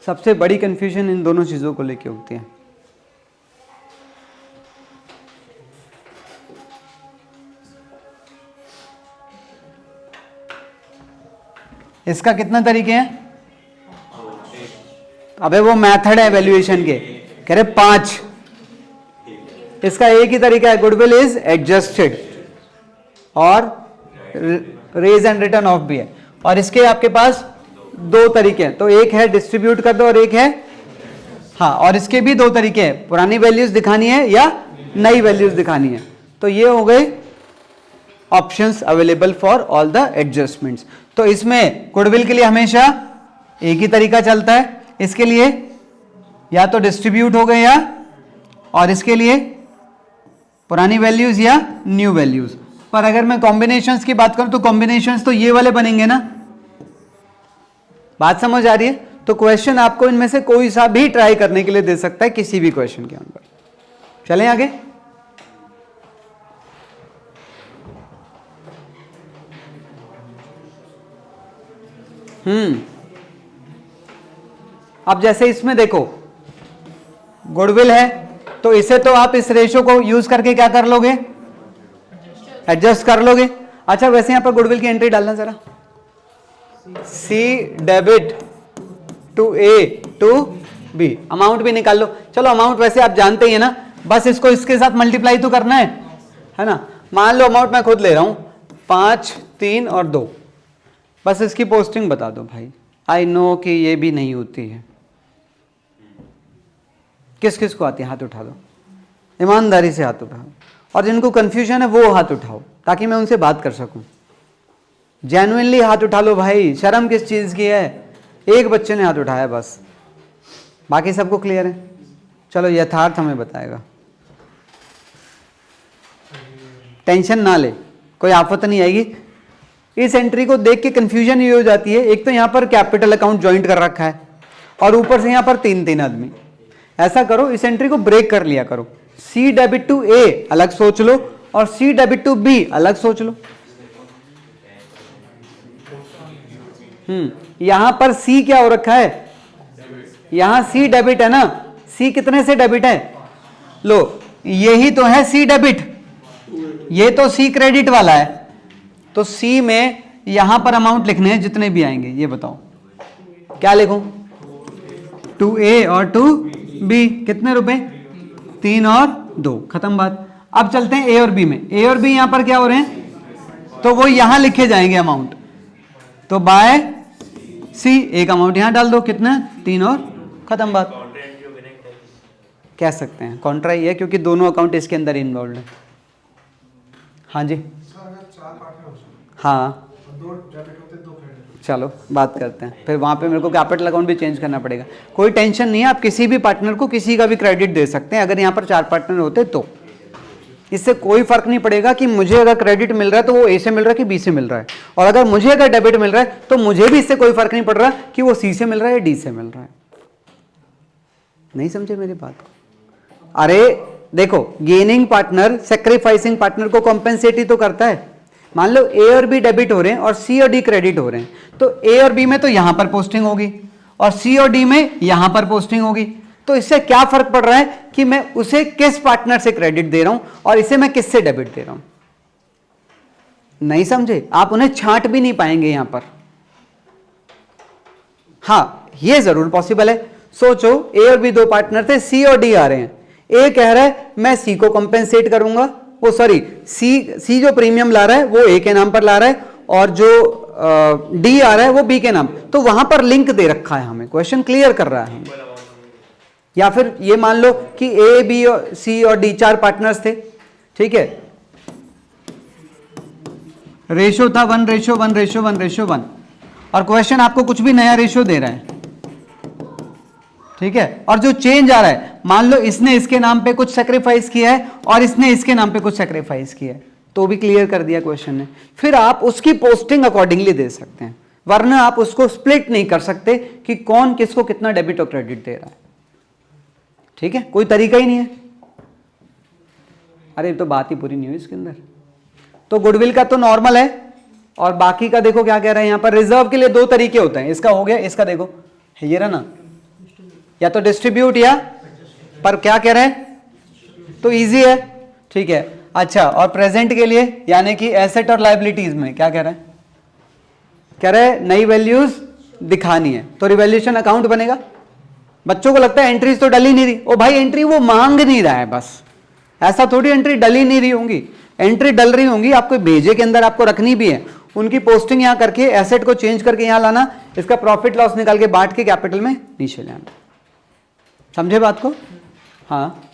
सबसे बड़ी कंफ्यूजन इन दोनों चीजों को लेके होती है। इसका कितना तरीके हैं? अबे वो मेथड है वैल्यूएशन के, कह रहे 5। इसका एक ही तरीका है, गुडविल इज एडजस्टेड और रेज एंड रिटर्न ऑफ भी है। और इसके आपके पास 2 तरीके हैं, तो एक है डिस्ट्रीब्यूट कर दो और एक है, हाँ, और इसके भी 2 तरीके हैं, पुरानी वैल्यूज दिखानी है या नई वैल्यूज दिखानी है। तो ये हो गए options available for all the adjustments. तो इसमें गुडविल के लिए हमेशा एक ही तरीका चलता है, इसके लिए या तो डिस्ट्रीब्यूट हो गए या, और इसके लिए पुरानी वैल्यूज या न्यू वैल्यूज। पर अगर मैं कॉम्बिनेशंस की बात करूं तो कॉम्बिनेशंस तो ये वाले बनेंगे ना। बात समझ आ रही है? तो क्वेश्चन आपको इनमें से कोई सा भी ट्राई करने के लिए दे सकता है, किसी भी क्वेश्चन के अंदर। चलें आगे। अब जैसे इसमें देखो गुडविल है, तो इसे तो आप इस रेशो को यूज करके क्या कर लोगे? एडजस्ट कर लोगे। अच्छा, वैसे यहां पर गुडविल की एंट्री डालना जरा, C debit to A to B, amount भी निकाल लो। चलो अमाउंट वैसे आप जानते ही है ना, बस इसको इसके साथ मल्टीप्लाई तो करना है ना। मान लो अमाउंट मैं खुद ले रहा हूं 5, 3 और 2, बस इसकी पोस्टिंग बता दो भाई। आई नो कि ये भी नहीं होती है। किस किस को आती है? हाथ उठा दो, ईमानदारी से हाथ उठाओ, और जिनको कंफ्यूजन है वो हाथ उठाओ ताकि मैं उनसे बात कर सकूं। जेन्युइनली हाथ उठा लो भाई, शर्म किस चीज की है? एक बच्चे ने हाथ उठाया बस, बाकी सबको क्लियर है। चलो यथार्थ हमें बताएगा। टेंशन ना ले, कोई आफत नहीं आएगी। इस एंट्री को देख के कंफ्यूजन ये हो जाती है, एक तो यहाँ पर कैपिटल अकाउंट ज्वाइंट कर रखा है और ऊपर से यहाँ पर 3 आदमी। ऐसा करो, इस एंट्री को ब्रेक कर लिया करो, सी डेबिट टू ए अलग सोच लो और सी डेबिट टू बी अलग सोच लो। यहां पर सी क्या हो रखा है, यहां सी डेबिट है ना, सी कितने से डेबिट है, लो यही तो है सी डेबिट, ये तो सी क्रेडिट वाला है। तो सी में यहां पर अमाउंट लिखने हैं जितने भी आएंगे, ये बताओ क्या लिखूं, टू ए और टू बी, कितने रुपए, 3 और 2, खत्म बात। अब चलते हैं ए और बी में। ए और बी यहां पर क्या हो रहे हैं, तो वो यहां लिखे जाएंगे अमाउंट, तो बाय सी एक अमाउंट यहां डाल दो, कितना, 3 और खत्म बात। कह सकते हैं कॉन्ट्रा ही है क्योंकि दोनों अकाउंट इसके अंदर इन्वॉल्व है। हाँ जी, सर अगर 4 पार्टनर हो सकते हाँ हैं, 2 डेबिट होते हैं 2 क्रेडिट, चलो बात करते हैं, फिर वहाँ पे मेरे को कैपिटल अकाउंट भी चेंज करना पड़ेगा। कोई टेंशन नहीं है, आप किसी भी पार्टनर को किसी का भी क्रेडिट दे सकते हैं अगर यहाँ पर 4 पार्टनर होते तो। इससे कोई फर्क नहीं पड़ेगा कि मुझे अगर क्रेडिट मिल रहा है तो वो ए से मिल रहा है कि बी से मिल रहा है, और अगर मुझे अगर डेबिट मिल रहा है तो मुझे भी इससे कोई फर्क नहीं पड़ रहा कि वो सी से मिल रहा है या डी से मिल रहा है। नहीं समझे मेरी बात को? अरे देखो, गेनिंग पार्टनर सेक्रीफाइसिंग पार्टनर को कॉम्पेंसेट ही तो करता है। मान लो ए और बी डेबिट हो रहे हैं और सी और डी क्रेडिट हो रहे हैं, तो ए और बी में तो यहां पर पोस्टिंग होगी और सी और डी में यहां पर पोस्टिंग होगी। तो इससे क्या फर्क पड़ रहा है कि मैं उसे किस पार्टनर से क्रेडिट दे रहा हूं और इसे मैं किससे डेबिट दे रहा हूं। नहीं समझे? आप उन्हें छांट भी नहीं पाएंगे यहां पर। हां, यह जरूर पॉसिबल है। सोचो, ए और बी 2 पार्टनर थे, सी और डी आ रहे हैं। ए कह रहा है मैं सी को कंपेंसेट करूंगा, वो सॉरी सी जो प्रीमियम ला रहा है वो ए के नाम पर ला रहा है और जो डी आ रहा है वो बी के नाम। तो वहां पर लिंक दे रखा है, हमें क्वेश्चन क्लियर कर रहा है हमें। या फिर ये मान लो कि ए बी और सी और डी 4 पार्टनर्स थे, ठीक है, रेशो था 1:1:1:1 और क्वेश्चन आपको कुछ भी नया रेशो दे रहा है, ठीक है, और जो चेंज आ रहा है, मान लो इसने इसके नाम पे कुछ सेक्रीफाइस किया है और इसने इसके नाम पे कुछ सेक्रीफाइस किया है, तो भी क्लियर कर दिया क्वेश्चन ने। फिर आप उसकी पोस्टिंग अकॉर्डिंगली दे सकते हैं, वरना आप उसको स्प्लिट नहीं कर सकते कि कौन किसको कितना डेबिट और क्रेडिट दे रहा है। ठीक है, कोई तरीका ही नहीं है। अरे तो बात ही पूरी नहीं हुई इसके अंदर। तो गुडविल का तो नॉर्मल है और बाकी का देखो क्या कह रहे हैं यहां पर। रिजर्व के लिए 2 तरीके होते हैं, इसका हो गया, इसका देखो ये रहा ना, या तो डिस्ट्रीब्यूट या, पर क्या कह रहे हैं, तो इजी है, ठीक है। अच्छा, और प्रेजेंट के लिए यानी कि एसेट और लायबिलिटीज में क्या कह रहे हैं, कह रहे हैं नई वैल्यूज दिखानी है, तो रिवैल्यूएशन अकाउंट बनेगा। बच्चों को लगता है एंट्रीज तो डल ही नहीं रही, ओ भाई एंट्री वो मांग नहीं रहा है, बस ऐसा थोड़ी एंट्री डल ही नहीं रही होंगी, एंट्री डल रही होंगी, आपको भेजे के अंदर आपको रखनी भी है, उनकी पोस्टिंग यहां करके एसेट को चेंज करके यहां लाना, इसका प्रॉफिट लॉस निकाल के बांट के कैपिटल में नीचे ले आना। समझे बात को? हाँ,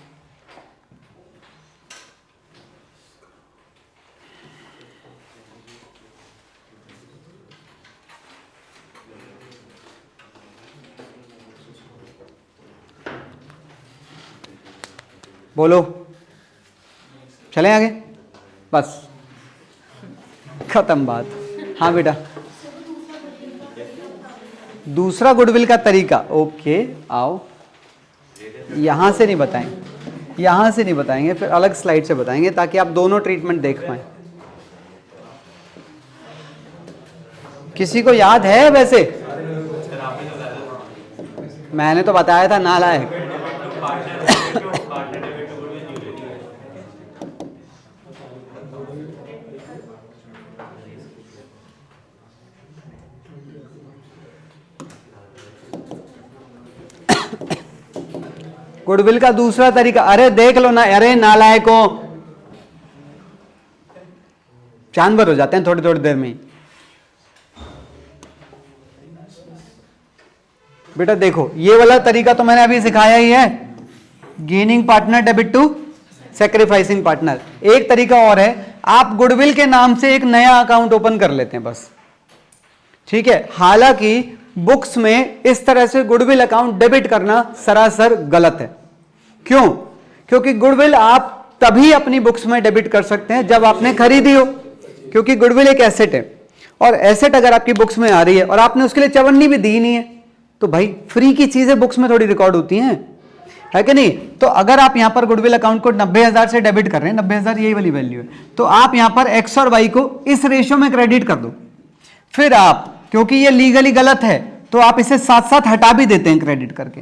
बोलो, चलें आगे, बस खत्म बात। हाँ बेटा, दूसरा गुडविल का तरीका, ओके आओ, यहां से नहीं बताएंगे, यहां से नहीं बताएंगे, फिर अलग स्लाइड से बताएंगे ताकि आप दोनों ट्रीटमेंट देख पाए। किसी को याद है? वैसे मैंने तो बताया था नालायक। गुडविल का दूसरा तरीका, अरे देख लो ना, अरे नालायकों, जानवर हो जाते हैं थोड़ी थोड़ी देर में। बेटा देखो, ये वाला तरीका तो मैंने अभी सिखाया ही है, gaining partner debit to sacrificing partner. एक तरीका और है, आप गुडविल के नाम से एक नया अकाउंट ओपन कर लेते हैं बस, ठीक है। हालांकि बुक्स में इस तरह से गुडविल अकाउंट डेबिट करना सरासर गलत है। क्यों? क्योंकि गुडविल आप तभी अपनी बुक्स में डेबिट कर सकते हैं जब आपने खरीदी हो, क्योंकि गुडविल एक एसेट है, और एसेट अगर आपकी बुक्स में आ रही है और आपने उसके लिए चवन्नी भी दी नहीं है, तो भाई फ्री की चीजें बुक्स में थोड़ी रिकॉर्ड होती हैं, है कि नहीं। तो अगर आप यहां पर गुडविल अकाउंट को 90,000 से डेबिट कर रहे हैं, 90,000 यही वाली वैल्यू है, तो आप यहां पर एक्स और वाई को इस रेशियो में क्रेडिट कर दो। फिर आप, क्योंकि ये लीगली गलत है, तो आप इसे साथ साथ हटा भी देते हैं क्रेडिट करके,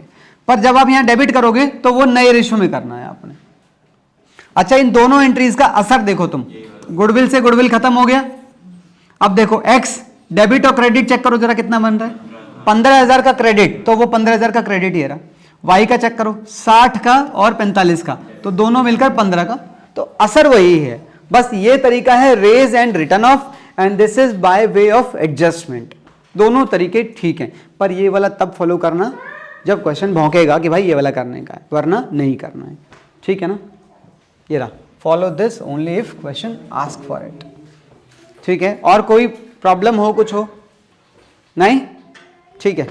पर जब आप यहां डेबिट करोगे तो वो नए रेशियो में करना है आपने। अच्छा, इन दोनों एंट्रीज का असर देखो तुम, गुडविल से गुडविल खत्म हो गया। अब देखो एक्स डेबिट और क्रेडिट चेक करो जरा कितना बन रहा है, 15,000 का क्रेडिट, तो वो 15,000 का क्रेडिट ही रहा। वाई का चेक करो, 60 का और 45 का, तो दोनों मिलकर 15 का, तो असर वही है। बस ये तरीका है raise and return of, and this is by way of adjustment. दोनों तरीके ठीक हैं, पर ये वाला तब फॉलो करना जब क्वेश्चन भौंकेगा कि भाई ये वाला करने का है, वरना नहीं करना है, ठीक है ना। ये रहा, follow this only if question ask for it, ठीक है। और कोई प्रॉब्लम हो, कुछ हो नहीं, ठीक है।